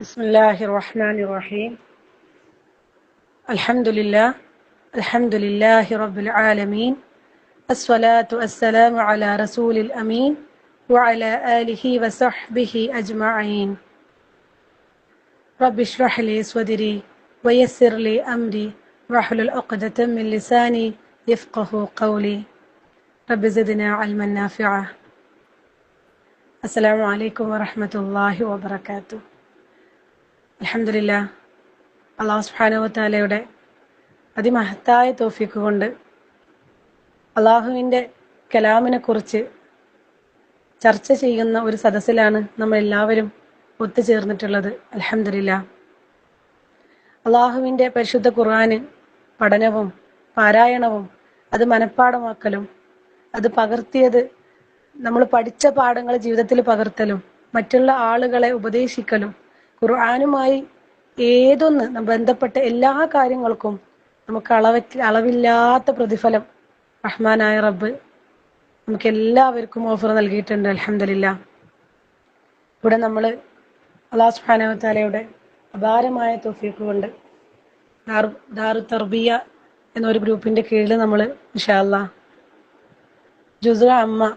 بسم الله الرحمن الرحيم. الحمد لله رب العالمين. الصلاة والسلام على رسول الأمين وعلى آله وصحبه أجمعين. رب اشرح لي صدري ويسر لي أمري واحلل عقدة من لساني يفقه قولي. رب زدنا علما نافعا. السلام عليكم ورحمة الله وبركاته. അൽഹംദുലില്ലാഹ്, അല്ലാഹു സുബ്ഹാനഹു വതആലയുടെ അതിമഹത്തായ തൗഫീഖ് കൊണ്ട് അള്ളാഹുവിൻ്റെ കലാമിനെ കുറിച്ച് ചർച്ച ചെയ്യുന്ന ഒരു സദസ്സിലാണ് നമ്മൾ എല്ലാവരും ഒത്തുചേർന്നിട്ടുള്ളത്. അൽഹംദുലില്ലാഹ്, അള്ളാഹുവിൻ്റെ പരിശുദ്ധ ഖുർആന് പഠനവും പാരായണവും അത് മനഃപ്പാടമാക്കലും അത് പകർത്തിയത് നമ്മൾ പഠിച്ച പാഠങ്ങൾ ജീവിതത്തിൽ പകർത്തലും മറ്റുള്ള ആളുകളെ ഉപദേശിക്കലും ഖുർആനുമായി ബന്ധപ്പെട്ട എല്ലാ കാര്യങ്ങൾക്കും നമുക്ക് അളവില്ലാത്ത പ്രതിഫലം റഹ്മാനായ റബ്ബ് നമുക്ക് എല്ലാവർക്കും ഓഫർ നൽകിയിട്ടുണ്ട്. അൽഹംദുലില്ലാഹ്, ഇവിടെ നമ്മൾ അല്ലാഹു സുബ്ഹാനഹു വതആലയുടെ അപാരമായ തൗഫീഖ് കൊണ്ട് ദാറു തർബിയ എന്നൊരു ഗ്രൂപ്പിന്റെ കീഴിൽ നമ്മൾ ഇൻഷാ അല്ലാഹ് ജുസ് അമ്മ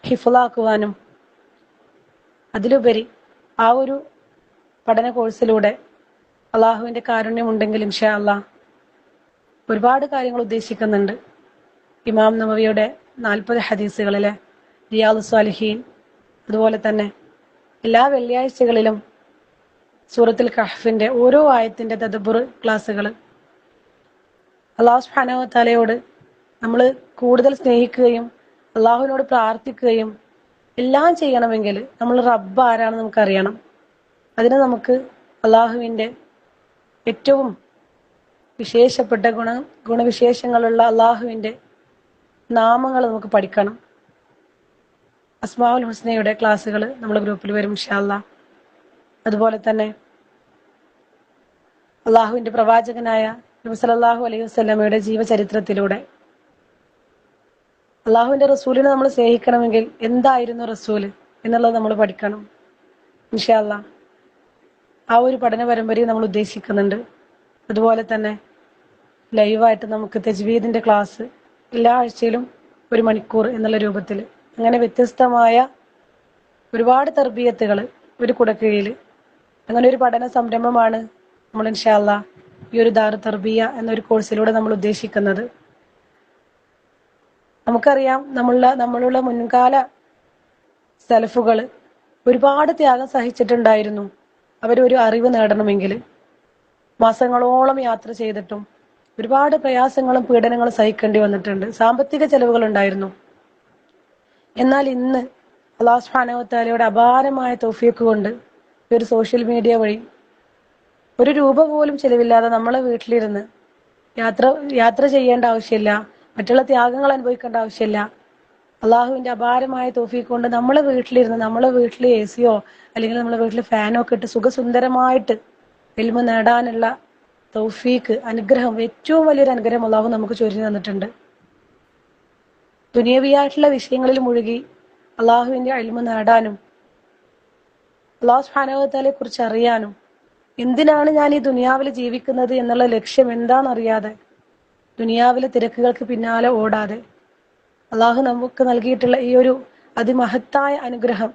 ഹിഫ്ളാക്കുവാനും അതിലുപരി ആ ഒരു പഠന കോഴ്സിലൂടെ അള്ളാഹുവിൻ്റെ കാരുണ്യമുണ്ടെങ്കിൽ ഇൻഷാ അല്ലാഹ് ഒരുപാട് കാര്യങ്ങൾ ഉദ്ദേശിക്കുന്നുണ്ട്. ഇമാം നവവിയുടെ 40 ഹദീസുകളിലെ റിയാദുസ് സ്വാലിഹീൻ, അതുപോലെ തന്നെ എല്ലാ വെള്ളിയാഴ്ചകളിലും സൂറത്തുൽ കഹ്ഫിന്റെ ഓരോ ആയത്തിന്റെ തദബ്ബുർ ക്ലാസ്സുകൾ, അല്ലാഹു സുബ്ഹാനഹു വതആലയോട് നമ്മൾ കൂടുതൽ സ്നേഹിക്കുകയും അള്ളാഹുവിനോട് പ്രാർത്ഥിക്കുകയും എല്ലാം ചെയ്യണമെങ്കിൽ നമ്മൾ റബ്ബ് ആരാണെന്ന് നമുക്കറിയണം. അതിന് നമുക്ക് അള്ളാഹുവിൻ്റെ ഏറ്റവും വിശേഷപ്പെട്ട ഗുണവിശേഷങ്ങളുള്ള അള്ളാഹുവിൻ്റെ നാമങ്ങൾ നമുക്ക് പഠിക്കണം. അസ്മാഉൽ ഹുസ്നയുടെ ക്ലാസ്സുകൾ നമ്മുടെ ഗ്രൂപ്പിൽ വരും ഇൻഷാ അല്ലാഹ്. അതുപോലെ തന്നെ അള്ളാഹുവിൻ്റെ പ്രവാചകനായ നബി സല്ലല്ലാഹു അലൈഹി വസല്ലമയുടെ ജീവചരിത്രത്തിലൂടെ അള്ളാഹുവിൻ്റെ റസൂലിനെ നമ്മൾ സ്നേഹിക്കണമെങ്കിൽ എന്തായിരുന്നു റസൂല് എന്നുള്ളത് നമ്മൾ പഠിക്കണം ഇൻഷാ അല്ലാഹ്. ആ ഒരു പഠന പരമ്പരയും നമ്മൾ ഉദ്ദേശിക്കുന്നുണ്ട്. അതുപോലെ തന്നെ ലൈവായിട്ട് നമുക്ക് തജ്വീദിന്റെ ക്ലാസ് എല്ലാ ആഴ്ചയിലും 1 മണിക്കൂർ എന്നുള്ള രൂപത്തിൽ, അങ്ങനെ വ്യത്യസ്തമായ ഒരുപാട് തർബിയത്തുകൾ ഒരു കുടക്കീഴിൽ, അങ്ങനെ ഒരു പഠന സംരംഭമാണ് നമ്മൾ ഇൻഷാ അല്ലാഹ് ഈ ഒരു ദാറു തർബിയ എന്നൊരു കോഴ്സിലൂടെ നമ്മൾ ഉദ്ദേശിക്കുന്നത്. നമുക്കറിയാം, നമ്മളുള്ള മുൻകാല സലഫുകൾ ഒരുപാട് ത്യാഗം സഹിച്ചിട്ടുണ്ടായിരുന്നു. അവരൊരു അറിവ് നേടണമെങ്കിൽ മാസങ്ങളോളം യാത്ര ചെയ്തിട്ടും ഒരുപാട് പ്രയാസങ്ങളും പീഡനങ്ങളും സഹിക്കേണ്ടി വന്നിട്ടുണ്ട്. സാമ്പത്തിക ചെലവുകൾ ഉണ്ടായിരുന്നു. എന്നാൽ ഇന്ന് അല്ലാഹു സുബ്ഹാനഹു വതആലയുടെ അപാരമായ തൗഫീഖ് കൊണ്ട് ഈ ഒരു സോഷ്യൽ മീഡിയ വഴി 1 രൂപ പോലും ചെലവില്ലാതെ നമ്മളെ വീട്ടിലിരുന്ന് യാത്ര ചെയ്യേണ്ട ആവശ്യമില്ല, മറ്റുള്ള ത്യാഗങ്ങൾ അനുഭവിക്കേണ്ട ആവശ്യമില്ല. അള്ളാഹുവിന്റെ അപാരമായ തൗഫീഖ് കൊണ്ട് നമ്മളെ വീട്ടിലിരുന്ന്, നമ്മളെ വീട്ടിൽ AC അല്ലെങ്കിൽ നമ്മളെ വീട്ടിൽ ഫാനോ ഒക്കെ ഇട്ട് സുഖസുന്ദരമായിട്ട് ഇൽമു നേടാനുള്ള തൗഫീഖ്, അനുഗ്രഹം, ഏറ്റവും വലിയൊരു അനുഗ്രഹം അള്ളാഹു നമുക്ക് ചൊരിഞ്ഞു തന്നിട്ടുണ്ട്. ദുനിയവിയായിട്ടുള്ള വിഷയങ്ങളിൽ മുഴുകി അള്ളാഹുവിന്റെ ഇൽമു നേടാനും അല്ലാഹു സുബ്ഹാനഹു വതആലയെ കുറിച്ച് അറിയാനും, എന്തിനാണ് ഞാൻ ഈ ദുനിയാവിൽ ജീവിക്കുന്നത് എന്നുള്ള ലക്ഷ്യം എന്താണെന്നറിയാതെ ദുനിയാവിലെ തിരക്കുകൾക്ക് പിന്നാലെ ഓടാതെ അള്ളാഹു നമുക്ക് നൽകിയിട്ടുള്ള ഈ ഒരു അതിമഹത്തായ അനുഗ്രഹം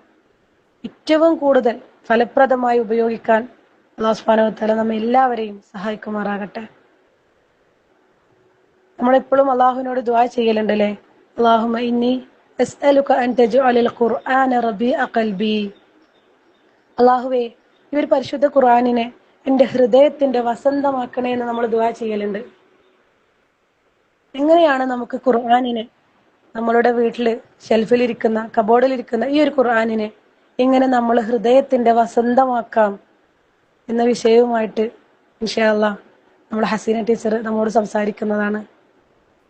ഏറ്റവും കൂടുതൽ ഫലപ്രദമായി ഉപയോഗിക്കാൻ അല്ലാഹു സുബ്ഹാനഹു വതആല നമ്മെ എല്ലാവരെയും സഹായിക്കുമാറാകട്ടെ. നമ്മളെപ്പോഴും അള്ളാഹുവിനോട് ദുആ ചെയ്യലുണ്ടല്ലേ, അല്ലാഹുമ്മ ഇന്നി അസ്അലുക അൻ തജ്അലൽ ഖുർആന റബീഅ ഖൽബി. അള്ളാഹുവേ, ഈ ഒരു പരിശുദ്ധ ഖുർആനിനെ എൻ്റെ ഹൃദയത്തിന്റെ വസന്തമാക്കണേ എന്ന് നമ്മൾ ദുആ ചെയ്യലുണ്ട്. എങ്ങനെയാണ് നമുക്ക് ഖുർആനിനെ നമ്മളുടെ വീട്ടില് ഷെൽഫിലിരിക്കുന്ന, കബോർഡിലിരിക്കുന്ന ഈ ഒരു ഖുർആനിനെ എങ്ങനെ നമ്മൾ ഹൃദയത്തിന്റെ വസന്തമാക്കാം എന്ന വിഷയവുമായിട്ട് ഇൻഷാ അല്ലാഹ് നമ്മുടെ ഹസീന ടീച്ചർ നമ്മോട് സംസാരിക്കുന്നതാണ്.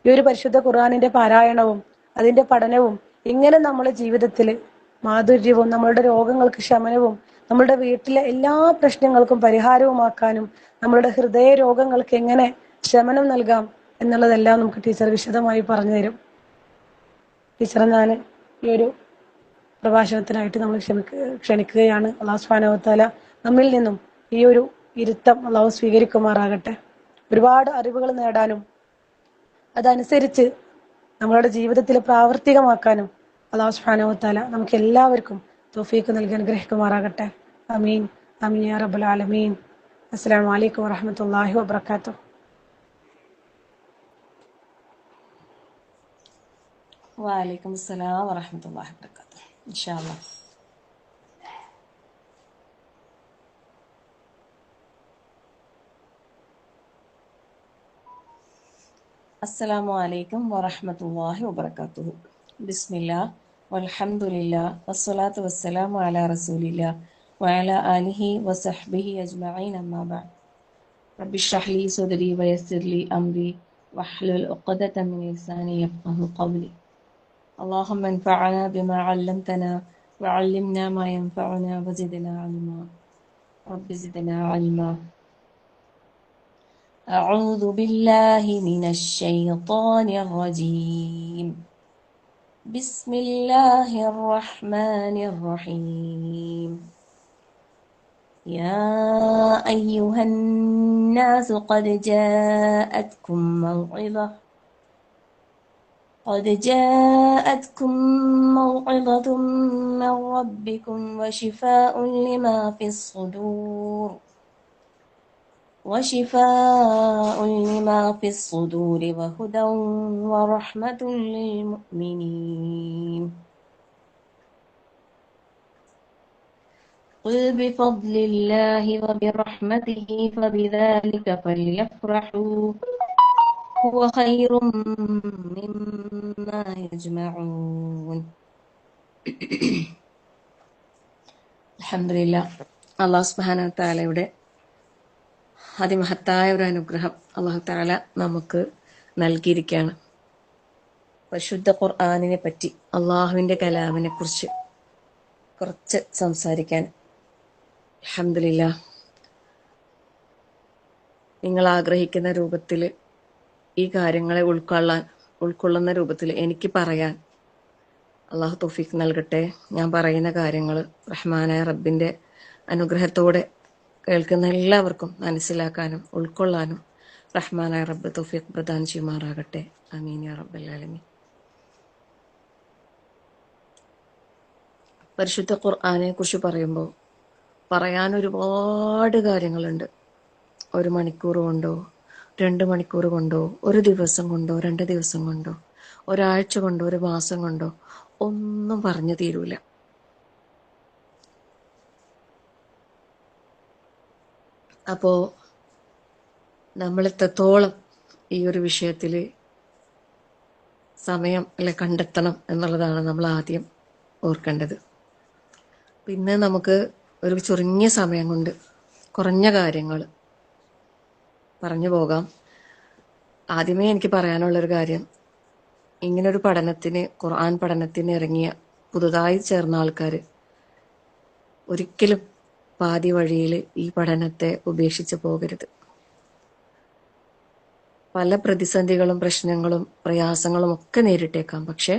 ഈ ഒരു പരിശുദ്ധ ഖുർആനിന്റെ പാരായണവും അതിന്റെ പഠനവും എങ്ങനെ നമ്മുടെ ജീവിതത്തിൽ മാധുര്യവും നമ്മളുടെ രോഗങ്ങൾക്ക് ശമനവും നമ്മളുടെ വീട്ടിലെ എല്ലാ പ്രശ്നങ്ങൾക്കും പരിഹാരവുമാക്കാനും നമ്മളുടെ ഹൃദയ രോഗങ്ങൾക്ക് എങ്ങനെ ശമനം നൽകാം എന്നുള്ളതെല്ലാം നമുക്ക് ടീച്ചർ വിശദമായി പറഞ്ഞു തരും. ടീച്ചറെ ഞാൻ ഈ ഒരു പ്രഭാഷണത്തിനായിട്ട് നമ്മൾ ക്ഷണിക്കുകയാണ്. അള്ളാഹു സുബ്ഹാനഹു വ തആല നമ്മിൽ നിന്നും ഈ ഒരു ഇരുത്തം അള്ളാഹു സ്വീകരിക്കുമാറാകട്ടെ. ഒരുപാട് അറിവുകൾ നേടാനും അതനുസരിച്ച് നമ്മളുടെ ജീവിതത്തിൽ പ്രാവർത്തികമാക്കാനും അള്ളാഹു സുബ്ഹാനഹു വ തആല നമുക്ക് എല്ലാവർക്കും തൗഫീഖ് നൽകി അനുഗ്രഹിക്കുമാറാകട്ടെ. ആമീൻ ആമീൻ യാ റബ്ബൽ ആലമീൻ. അസ്സലാമു അലൈക്കും വറഹ്മത്തുള്ളാഹി വബറകാതുഹു. വഅലൈക്കും അസ്സലാം വറഹ്മത്തുള്ളാഹി വബറകാതുഹു. ഇൻഷാ അല്ലാഹ്. അസ്സലാമു അലൈക്കും വറഹ്മത്തുള്ളാഹി വബറകാതുഹു. ബിസ്മില്ലാ വൽഹംദുലില്ലാ വസ്സലാത്തു വസ്സലാമു അലാ റസൂലില്ലാ വഅലാ ആലിഹി വസഹ്ബിഹി അജ്മഈൻ അമ്മാ ബഅദ്. റബ്ബി ഇശ്റഹ് ലി സദ്രി വയസ്സിർ ലി അംരി വഹ്ലുൽ ഉഖ്ദത മിൻ ലിസാനി യഫ്ഖഹു ഖൗലി. اللهم انفعنا بما علمتنا وعلمنا ما ينفعنا وزدنا علما. رب زدنا علما. أعوذ بالله من الشيطان الرجيم. بسم الله الرحمن الرحيم. يا أيها الناس قد جاءتكم موعظة من ربكم وشفاء لما في الصدور وهدى ورحمة للمؤمنين. قل بفضل الله وبرحمته فبذلك فليفرحوا هو خير مما يجمعون. അൽഹംദുലില്ലാഹ്. അല്ലാഹു സുബ്ഹാനഹു വ തആലയുടെ അതിമഹത്തായ ഒരു അനുഗ്രഹം അല്ലാഹു തആല നമുക്ക് നൽകിയിരിക്കുകയാണ്. പരിശുദ്ധ ഖുർആനിനെ പറ്റി, അള്ളാഹുവിൻ്റെ കലാമിനെ കുറിച്ച് കുറച്ച് സംസാരിക്കാൻ. അൽഹംദുലില്ലാഹ്. നിങ്ങൾ ആഗ്രഹിക്കുന്ന രൂപത്തിൽ ഈ കാര്യങ്ങളെ ഉൾക്കൊള്ളുന്ന രൂപത്തിൽ എനിക്ക് പറയാൻ അള്ളാഹു തൗഫീഖ് നൽകട്ടെ. ഞാൻ പറയുന്ന കാര്യങ്ങൾ റഹ്മാനായ റബ്ബിൻ്റെ അനുഗ്രഹത്തോടെ കേൾക്കുന്ന എല്ലാവർക്കും മനസ്സിലാക്കാനും ഉൾക്കൊള്ളാനും റഹ്മാനായ റബ്ബ് തൗഫീഖ് പ്രദാനം ചെയ്യുമാറാകട്ടെ. ആമീൻ യാ റബ്ബൽ ആലമീൻ. പരിശുദ്ധ ഖുർആനെ കുറിച്ച് പറയുമ്പോൾ പറയാൻ ഒരുപാട് കാര്യങ്ങളുണ്ട്. 1 മണിക്കൂർ കൊണ്ടോ 2 മണിക്കൂർ കൊണ്ടോ 1 ദിവസം കൊണ്ടോ 2 ദിവസം കൊണ്ടോ ഒരാഴ്ച കൊണ്ടോ 1 മാസം കൊണ്ടോ ഒന്നും പറഞ്ഞു തീരൂല. അപ്പോൾ നമ്മൾ എത്രത്തോളം ഈ ഒരു വിഷയത്തിൽ സമയം കണ്ടെത്തണം എന്നുള്ളതാണ് നമ്മൾ ആദ്യം ഓർക്കേണ്ടത്. പിന്നെ നമുക്ക് ഒരു ചുരുങ്ങിയ സമയം കൊണ്ട് കുറഞ്ഞ കാര്യങ്ങൾ പറഞ്ഞു പോകാം. ആദ്യമേ എനിക്ക് പറയാനുള്ളൊരു കാര്യം, ഇങ്ങനൊരു ഖുർആൻ പഠനത്തിന് ഇറങ്ങിയ പുതുതായി ചേർന്ന ആൾക്കാർ ഒരിക്കലും പാതി വഴിയിൽ ഈ പഠനത്തെ ഉപേക്ഷിച്ച് പോകരുത്. പല പ്രതിസന്ധികളും പ്രശ്നങ്ങളും പ്രയാസങ്ങളും ഒക്കെ നേരിട്ടേക്കാം. പക്ഷെ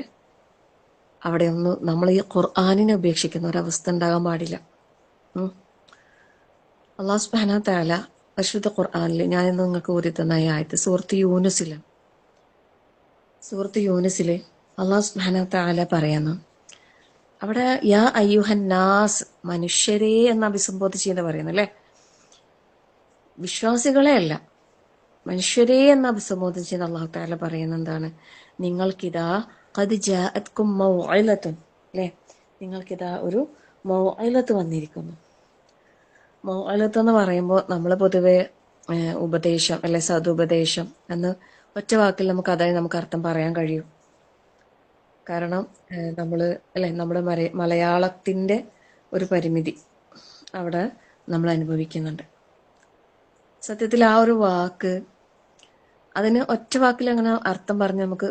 അവിടെ ഒന്ന് നമ്മൾ ഈ ഖുർആനിനെ ഉപേക്ഷിക്കുന്ന ഒരവസ്ഥ ഉണ്ടാകാൻ പാടില്ല. അല്ലാഹു സുബ്ഹാനഹു വ തആല പരിശുദ്ധ ഖുർആനിൽ ഞാൻ ഇന്ന് നിങ്ങൾക്ക് ഓതി തന്ന ആയത്ത് സൂറത്ത് യൂനുസിൽ അല്ലാഹു സുബ്ഹാനഹു വ തആല പറയുന്നു, അവിടെ യാ അയ്യുഹൻ നാസ്, മനുഷ്യരെ എന്ന് അഭിസംബോധന ചെയ്യുന്ന പറയുന്നു അല്ലേ. വിശ്വാസികളെ അല്ല, മനുഷ്യരെ എന്ന് അഭിസംബോധന ചെയ്യുന്ന അല്ലാഹു തആല പറയുന്ന എന്താണ്, നിങ്ങൾക്കിതാ ഖദ് ജാഅത്കും മൗഇലത്തുൻ, അല്ലേ, നിങ്ങൾക്കിതാ ഒരു മൗഇലത്ത് വന്നിരിക്കുന്നു. മൗഇലത്ത് എന്ന് പറയുമ്പോൾ നമ്മൾ പൊതുവെ ഉപദേശം സതുപദേശം എന്ന് ഒറ്റ വാക്കിൽ നമുക്ക് അർത്ഥം പറയാൻ കഴിയും. കാരണം നമ്മുടെ മലയാളത്തിന്റെ ഒരു പരിമിതി അവിടെ നമ്മൾ അനുഭവിക്കുന്നുണ്ട്. സത്യത്തിൽ ആ ഒരു വാക്ക് അതിന് ഒറ്റ വാക്കിൽ അങ്ങനെ അർത്ഥം പറഞ്ഞ് നമുക്ക്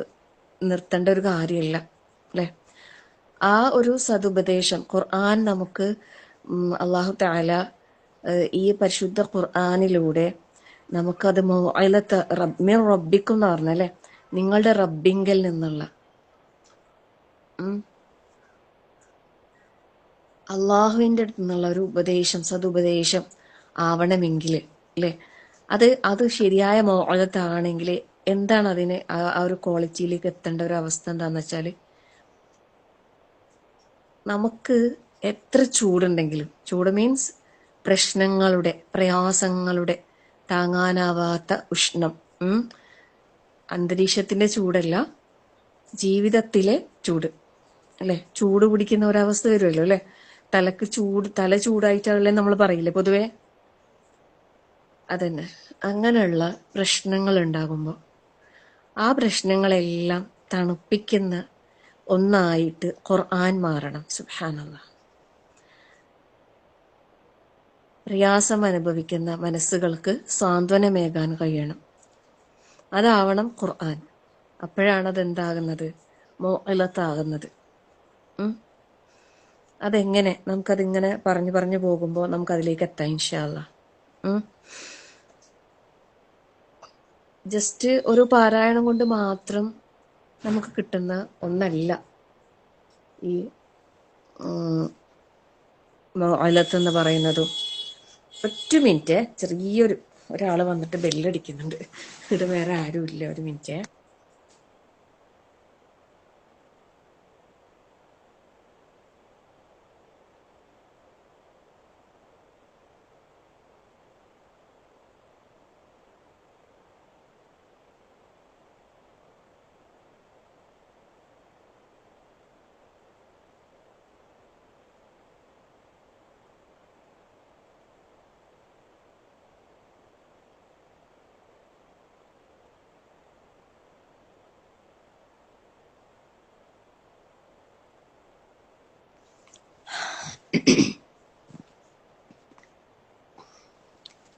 നിർത്തേണ്ട ഒരു കാര്യമില്ല, അല്ലെ. ആ ഒരു സതുപദേശം ഖുർആൻ നമുക്ക് അല്ലാഹു തആല ഈ പരിശുദ്ധ ഖുർആനിലൂടെ നമുക്കത് മൗഇലത്ത് മിൻ റബ്ബിക്കും എന്ന് പറഞ്ഞല്ലേ, നിങ്ങളുടെ റബ്ബിങ്കൽ നിന്നുള്ള അള്ളാഹുവിൻ്റെ അടുത്ത് നിന്നുള്ള ഒരു ഉപദേശം, സതുപദേശം ആവണമെങ്കിൽ അല്ലേ, അത് ശരിയായ മൗഇദത്താണെങ്കിൽ എന്താണ് അതിന് ആ ഒരു ക്വാളിറ്റിയിലേക്ക് എത്തേണ്ട ഒരു അവസ്ഥ എന്താന്ന് വെച്ചാൽ, നമുക്ക് എത്ര ചൂടുണ്ടെങ്കിലും, ചൂട് മീൻസ് പ്രശ്നങ്ങളുടെ, പ്രയാസങ്ങളുടെ താങ്ങാനാവാത്ത ഉഷ്ണം, അന്തരീക്ഷത്തിന്റെ ചൂടല്ല, ജീവിതത്തിലെ ചൂട് അല്ലെ, ചൂട് പിടിക്കുന്ന ഒരവസ്ഥ വരുമല്ലോ അല്ലെ, തല ചൂടായിട്ടല്ലേ നമ്മൾ പറയില്ലേ പൊതുവെ, അതന്നെ. അങ്ങനെയുള്ള പ്രശ്നങ്ങൾ ഉണ്ടാകുമ്പോൾ ആ പ്രശ്നങ്ങളെല്ലാം തണുപ്പിക്കുന്ന ഒന്നായിട്ട് ഖുർആൻ മാറണം. സുബ്ഹാനല്ലാഹ്. പ്രയാസം അനുഭവിക്കുന്ന മനസ്സുകൾക്ക് സാന്ത്വനമേകാൻ കഴിയണം. അതാവണം ഖുർആൻ. അപ്പോഴാണ് അതെന്താകുന്നത്, മൗഇലത്താകുന്നത്. അതെങ്ങനെ നമുക്കതിങ്ങനെ പറഞ്ഞു പറഞ്ഞു പോകുമ്പോൾ നമുക്കതിലേക്ക് എത്താം ഇൻഷാ അല്ലാഹ്. ജസ്റ്റ് ഒരു പാരായണം കൊണ്ട് മാത്രം നമുക്ക് കിട്ടുന്ന ഒന്നല്ല ഈ മൗഇലത്ത് എന്ന് പറയുന്നതും. ഒറ്റ മിനിറ്റ്, ഒരാൾ വന്നിട്ട് ബെല്ലടിക്കുന്നുണ്ട്. ഇവിടെ വേറെ ആരും ഇല്ല, ഒരു മിനിറ്റ്.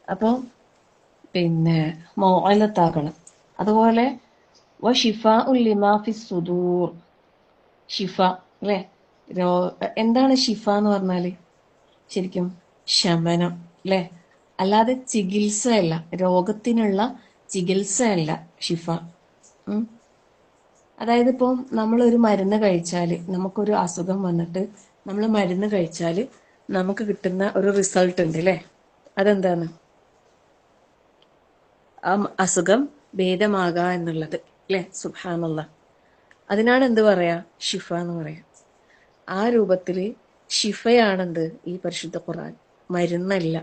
അപ്പോൾ പിന്നെ മൗഇലത്താക്കണം. അതുപോലെ വശിഫാഉ ലിമാ ഫിസ് സുദൂർ, ഷിഫ അല്ലേ. എന്താണ് ഷിഫ എന്ന് പറഞ്ഞാൽ? ശരിക്കും ശമനം അല്ലേ, അല്ലാതെ ചികിത്സയല്ല, രോഗത്തിനുള്ള ചികിത്സയല്ല ഷിഫ. അതായത് ഇപ്പം നമ്മളൊരു മരുന്ന് കഴിച്ചാൽ, നമുക്കൊരു അസുഖം വന്നിട്ട് നമ്മൾ മരുന്ന് കഴിച്ചാൽ നമുക്ക് കിട്ടുന്ന ഒരു റിസൾട്ട് ഉണ്ട് അല്ലേ, അതെന്താണ്? ആ അസുഖം ഭേദമാകാ എന്നുള്ളത് അല്ലേ. സുബ്ഹാനല്ലാഹ്. അതിനാണ് എന്ത് പറയാ, ഷിഫ എന്ന് പറയാ. ആ രൂപത്തില് ഷിഫയാണെന്ത്, ഈ പരിശുദ്ധ ഖുർആൻ, മരുന്നല്ല.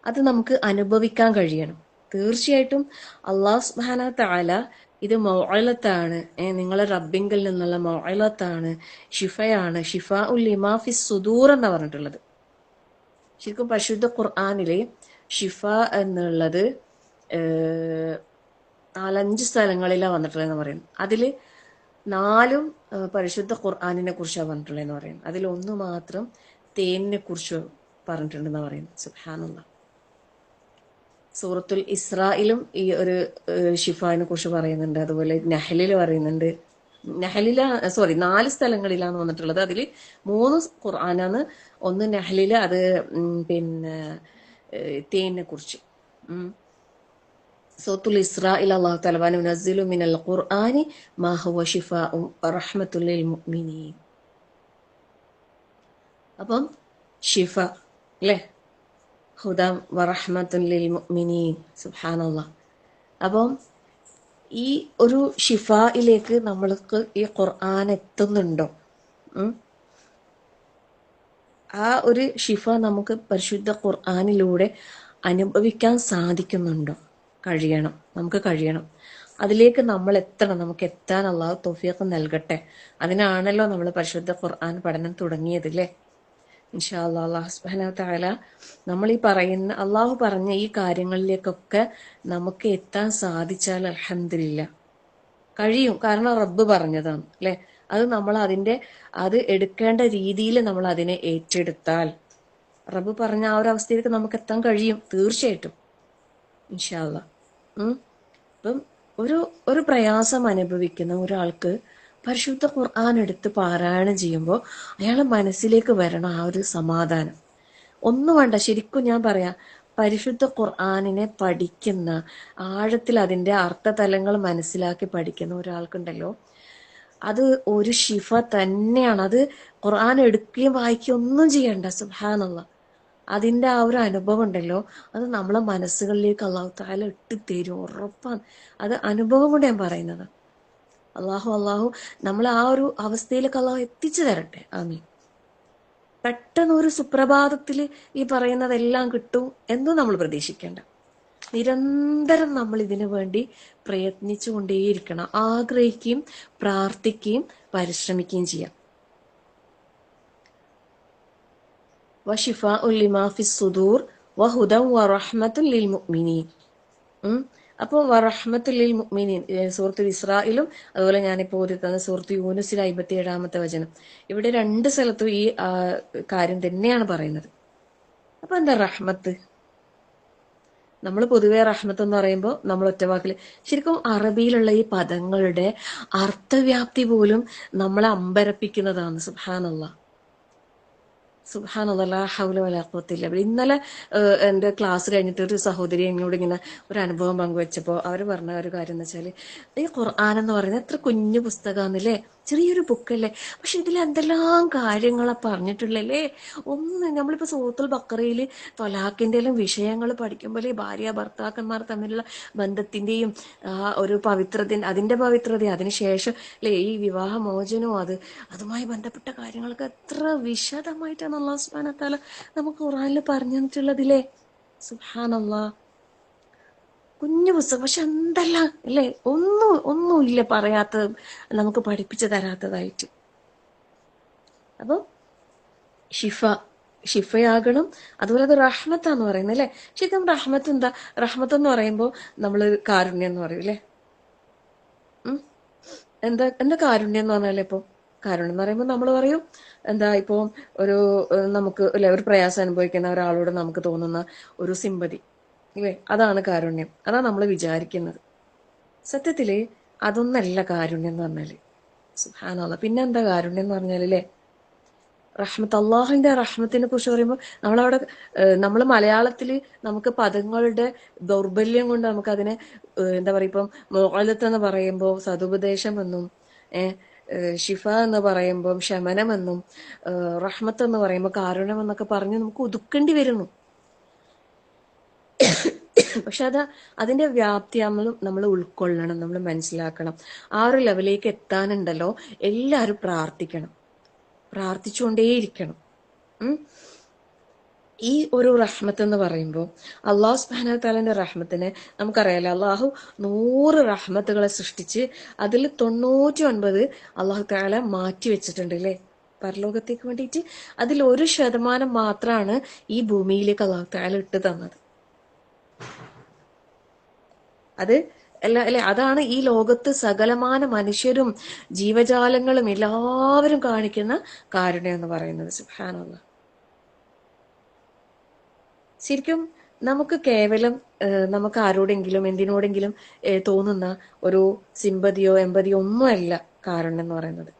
അത് നമുക്ക് അനുഭവിക്കാൻ കഴിയണം. തീർച്ചയായിട്ടും അല്ലാഹു സുബ്ഹാനഹു തആല ഇത് മൗഇലത്താണ്, നിങ്ങളെ റബ്ബിങ്കിൽ നിന്നുള്ള മൗഇലത്താണ്, ഷിഫയാണ്, ഷിഫാഉൽ ലിമാ ഫിസ് സുദൂർ എന്ന് പറഞ്ഞിട്ടുള്ളത്. ശരിക്കും പരിശുദ്ധ ഖുർആനിലെ ഷിഫ എന്നുള്ളത് 4-5 സ്ഥലങ്ങളിലാണ് വന്നിട്ടുള്ളതെന്ന് പറയുന്നു. അതിൽ 4 പരിശുദ്ധ ഖുർആനിനെ കുറിച്ചാണ് പറഞ്ഞിട്ടുള്ളതെന്ന് പറയുന്നു. അതിലൊന്ന് മാത്രം തേനിനെ കുറിച്ച് പറഞ്ഞിട്ടുണ്ടെന്ന് പറയുന്നു. സുബ്ഹാനല്ലാഹ്. സൂറത്തുൽ ഇസ്രായിലും ഈ ഒരു ഷിഫാനെ കുറിച്ച് പറയുന്നുണ്ട്. അതുപോലെ നഹലിൽ പറയുന്നുണ്ട്. 4 സ്ഥലങ്ങളിലാണ് വന്നിട്ടുള്ളത്. അതിൽ 3 ഖുർആനാണ്. ഒന്ന് നഹലില്, അത് പിന്നെ തേനിനെ കുറിച്ച്. സൂറത്തുൽ ഇസ്രായിൽ അല്ലാഹു തആല വനുനസ്സിലു മിനൽ ഖുർആനി മാ ഹുവ ശിഫാഉൻ വറഹ്മത്തുൽ ലിൽ മുഅ്മിനീൻ. അപ്പം ഷിഫ അല്ലേ, ഹുദം വറഹ്മത്തുൽ ലിൽ മുഅ്മിനീൻ. സുബ്ഹാനല്ലാഹ്. അപ്പം ഈ ഒരു ഷിഫയിലേക്ക് നമ്മൾക്ക് ഈ ഖുർആൻ എത്തുന്നുണ്ടോ? ആ ഒരു ഷിഫ നമുക്ക് പരിശുദ്ധ ഖുർആനിലൂടെ അനുഭവിക്കാൻ സാധിക്കുന്നുണ്ടോ? നമുക്ക് കഴിയണം. അതിലേക്ക് നമ്മൾ എത്തണം. നമുക്ക് എത്താൻ അല്ലാഹു തൗഫീഖ് നൽകട്ടെ. അതിനാണല്ലോ നമ്മൾ പരിശുദ്ധ ഖുർആൻ പഠനം തുടങ്ങിയത് അല്ലേ. ഇൻഷാ അല്ലാഹ് അല്ലാഹു സുബ്ഹാനഹു തആല നമ്മൾ ഈ പറയുന്ന, അള്ളാഹു പറഞ്ഞ ഈ കാര്യങ്ങളിലേക്കൊക്കെ നമുക്ക് എത്താൻ സാധിച്ചാൽ അൽഹംദുലില്ലാഹ് കഴിയും. കാരണം റബ്ബ് പറഞ്ഞതാണ് അല്ലെ. അത് നമ്മൾ അത് എടുക്കേണ്ട രീതിയിൽ നമ്മൾ അതിനെ ഏറ്റെടുത്താൽ റബ്ബ് പറഞ്ഞ ആ ഒരു അവസ്ഥയിലേക്ക് നമുക്ക് എത്താൻ കഴിയും തീർച്ചയായിട്ടും ഇൻഷാ അല്ലാഹ്. അപ്പം ഒരു പ്രയാസം അനുഭവിക്കുന്ന ഒരാൾക്ക് പരിശുദ്ധ ഖുർആൻ എടുത്ത് പാരായണം ചെയ്യുമ്പോൾ അയാളെ മനസ്സിലേക്ക് വരണം ആ ഒരു സമാധാനം. ഒന്നും വേണ്ട, ശരിക്കും ഞാൻ പറയാം, പരിശുദ്ധ ഖുർആനിനെ പഠിക്കുന്ന, ആഴത്തിൽ അതിൻ്റെ അർത്ഥതലങ്ങൾ മനസ്സിലാക്കി പഠിക്കുന്ന ഒരാൾക്കുണ്ടല്ലോ, അത് ഒരു ശിഫ തന്നെയാണ്. അത് ഖുർആൻ എടുക്കുകയും വായിക്കുകയും ഒന്നും ചെയ്യണ്ട. സുബ്ഹാനല്ലാഹ്. അതിന്റെ ആ ഒരു അനുഭവം ഉണ്ടല്ലോ, അത് നമ്മളെ മനസ്സുകളിലേക്ക് അള്ളാഹു തആല ഇട്ട് തരും, ഉറപ്പാണ്. അത് അനുഭവം കൊണ്ട് ഞാൻ പറയുന്നത്. അള്ളാഹു നമ്മൾ ആ ഒരു അവസ്ഥയിലേക്ക് അള്ളാഹു എത്തിച്ചു തരട്ടെ. ആമീൻ. പെട്ടെന്ന് ഒരു സുപ്രഭാതത്തിൽ ഈ പറയുന്നതെല്ലാം കിട്ടും എന്നും നമ്മൾ പ്രതീക്ഷിക്കേണ്ട. നിരന്തരം നമ്മൾ ഇതിനു വേണ്ടി പ്രയത്നിച്ചു കൊണ്ടേയിരിക്കണം. ആഗ്രഹിക്കുകയും പ്രാർത്ഥിക്കുകയും പരിശ്രമിക്കുകയും ചെയ്യാം. വശിഫാഉ ലിമാ ഫിസ് സുദൂർ വഹുദൻ വറഹ്മത്തുൽ ലിൽ മുഅ്മിനീൻ. അപ്പോൾ വറഹ്മത്തുൽ ലിൽ മുഅ്മിനീൻ സൂറത്തുൽ ഇസ്രായിലും അതുപോലെ ഞാനിപ്പോൾ ഓതി തന്ന സൂറത്ത് യൂനുസിലെ 57-ാമത്തെ വചനം, ഇവിടെ 2 സ്ഥലത്തും ഈ കാര്യം തന്നെയാണ് പറയുന്നത്. അപ്പൊ എന്താ റഹ്മത്ത്? നമ്മൾ പൊതുവെ റഹ്മത്ത് എന്ന് പറയുമ്പോൾ നമ്മൾ ഒറ്റവാക്കിൽ, ശരിക്കും അറബിയിലുള്ള ഈ പദങ്ങളുടെ അർത്ഥവ്യാപ്തി പോലും നമ്മളെ അമ്പരപ്പിക്കുന്നതാണ്. സുബ്ഹാനല്ലാഹ്. സുബ്ഹാനല്ലാഹ്, ലാ ഹൗല വലാ ഖുവത ഇല്ലാ ബില്ലാഹ്. ഇന്നലെ എൻ്റെ ക്ലാസ് കഴിഞ്ഞിട്ട് ഒരു സഹോദരി എന്നോട് ഇങ്ങനെ ഒരു അനുഭവം പങ്കുവെച്ചപ്പോൾ അവർ പറഞ്ഞ ഒരു കാര്യം എന്ന് വെച്ചാൽ, ഈ ഖുർആൻ എന്ന് പറയുന്നത് എത്ര കുഞ്ഞു പുസ്തകമാണെന്നല്ലേ, ചെറിയൊരു ബുക്കല്ലേ, പക്ഷെ ഇതിൽ എന്തെല്ലാം കാര്യങ്ങളാ പറഞ്ഞിട്ടുള്ളല്ലേ. നമ്മളിപ്പോൾ സൂറത്തുൽ ബഖറയിൽ ത്വലാഖിന്റെ എല്ലാം വിഷയങ്ങൾ പഠിക്കുമ്പോൾ ഈ ഭാര്യ ഭർത്താക്കന്മാർ തമ്മിലുള്ള ബന്ധത്തിന്റെയും ഒരു പവിത്രത, അതിന്റെ പവിത്രത, അതിനുശേഷം അല്ലെ ഈ വിവാഹമോചനവും അതുമായി ബന്ധപ്പെട്ട കാര്യങ്ങളൊക്കെ എത്ര വിശദമായിട്ടാണ് അല്ലാഹു സുബ്ഹാനഹു വ തആല നമുക്ക് ഖുർആനിൽ പറഞ്ഞു തന്നിട്ടുള്ളതില്ലേ. സുബ്ഹാനല്ലാഹ്. കുഞ്ഞു പുസ്തകം, പക്ഷെ എന്തല്ല അല്ലേ, ഒന്നുമില്ല പറയാത്ത, നമുക്ക് പഠിപ്പിച്ചു തരാത്തതായിട്ട്. അപ്പൊ ഷിഫയാകണം. അതുപോലെ അത് റഹ്മത്താന്ന് പറയുന്നത് അല്ലെ. ശരിക്കും റഹ്മത്ത് എന്താ? റഹ്മത്ത് എന്ന് പറയുമ്പോൾ നമ്മൾ കാരുണ്യം എന്ന് പറയും അല്ലെ. എന്താ കാരുണ്യം എന്ന് പറഞ്ഞാലേ, ഇപ്പൊ കാരുണ്യം എന്ന് പറയുമ്പോൾ നമ്മൾ പറയും എന്താ, ഇപ്പൊ നമുക്ക് അല്ലെ ഒരു പ്രയാസം അനുഭവിക്കുന്ന ഒരാളോട് നമുക്ക് തോന്നുന്ന ഒരു സിമ്പതി ഇല്ലേ, അതാണ് കാരുണ്യം. അതാണ് നമ്മൾ വിചാരിക്കുന്നത്. സത്യത്തില് അതൊന്നല്ല കാരുണ്യം എന്ന് പറഞ്ഞാല്. സുബ്ഹാനല്ലാഹ്. പിന്നെ എന്താ കാരുണ്യം എന്ന് പറഞ്ഞാലല്ലേ, റഹ്മത്ത്, അള്ളാഹുവിന്റെ റഹ്മത്തിനെ കുറിച്ച് പറയുമ്പോൾ നമ്മൾ മലയാളത്തിൽ നമുക്ക് പദങ്ങളുടെ ദൗർബല്യം കൊണ്ട് നമുക്ക് അതിനെ എന്താ പറയുക, ഇപ്പം മുഅലത്ത് എന്ന് പറയുമ്പോൾ സതുപദേശം എന്നും, ഷിഫ എന്ന് പറയുമ്പോൾ ശമനമെന്നും, റഹ്മത്ത് എന്ന് പറയുമ്പോൾ കാരുണ്യം എന്നൊക്കെ പറഞ്ഞ് നമുക്ക് ഒതുക്കേണ്ടി വരുന്നു. പക്ഷെ അതിന്റെ വ്യാപ്തി നമ്മൾ ഉൾക്കൊള്ളണം, നമ്മൾ മനസ്സിലാക്കണം. ആ ഒരു ലെവലിലേക്ക് എത്താനുണ്ടല്ലോ, എല്ലാവരും പ്രാർത്ഥിക്കണം, പ്രാർത്ഥിച്ചുകൊണ്ടേയിരിക്കണം. ഈ ഒരു റഹ്മത്ത് എന്ന് പറയുമ്പോൾ അള്ളാഹു സുബ്ഹാനഹു വ തആലയുടെ റഹ്മത്തിനെ നമുക്കറിയാലോ, അള്ളാഹു 100 റഹ്മത്തുകളെ സൃഷ്ടിച്ച് അതിൽ 99 അള്ളാഹു തആല മാറ്റി വെച്ചിട്ടുണ്ട് അല്ലേ, പരലോകത്തേക്ക് വേണ്ടിയിട്ട്. അതിൽ 1% മാത്രമാണ് ഈ ഭൂമിയിലേക്ക് അള്ളാഹു തആല ഇട്ട് തന്നത്. അതാണ് ഈ ലോകത്ത് സകലമാന മനുഷ്യരും ജീവജാലങ്ങളും എല്ലാവരും കാണിക്കുന്ന കാരുണ്യം എന്ന് പറയുന്നത്. സുബ്ഹാനല്ലാഹ്. ശരിക്കും നമുക്ക് കേവലം നമുക്ക് ആരോടെങ്കിലും എന്തിനോടെങ്കിലും തോന്നുന്ന ഒരു സിമ്പതിയോ എമ്പതിയോ ഒന്നുമല്ല കാരുണ്യം എന്ന് പറയുന്നത്.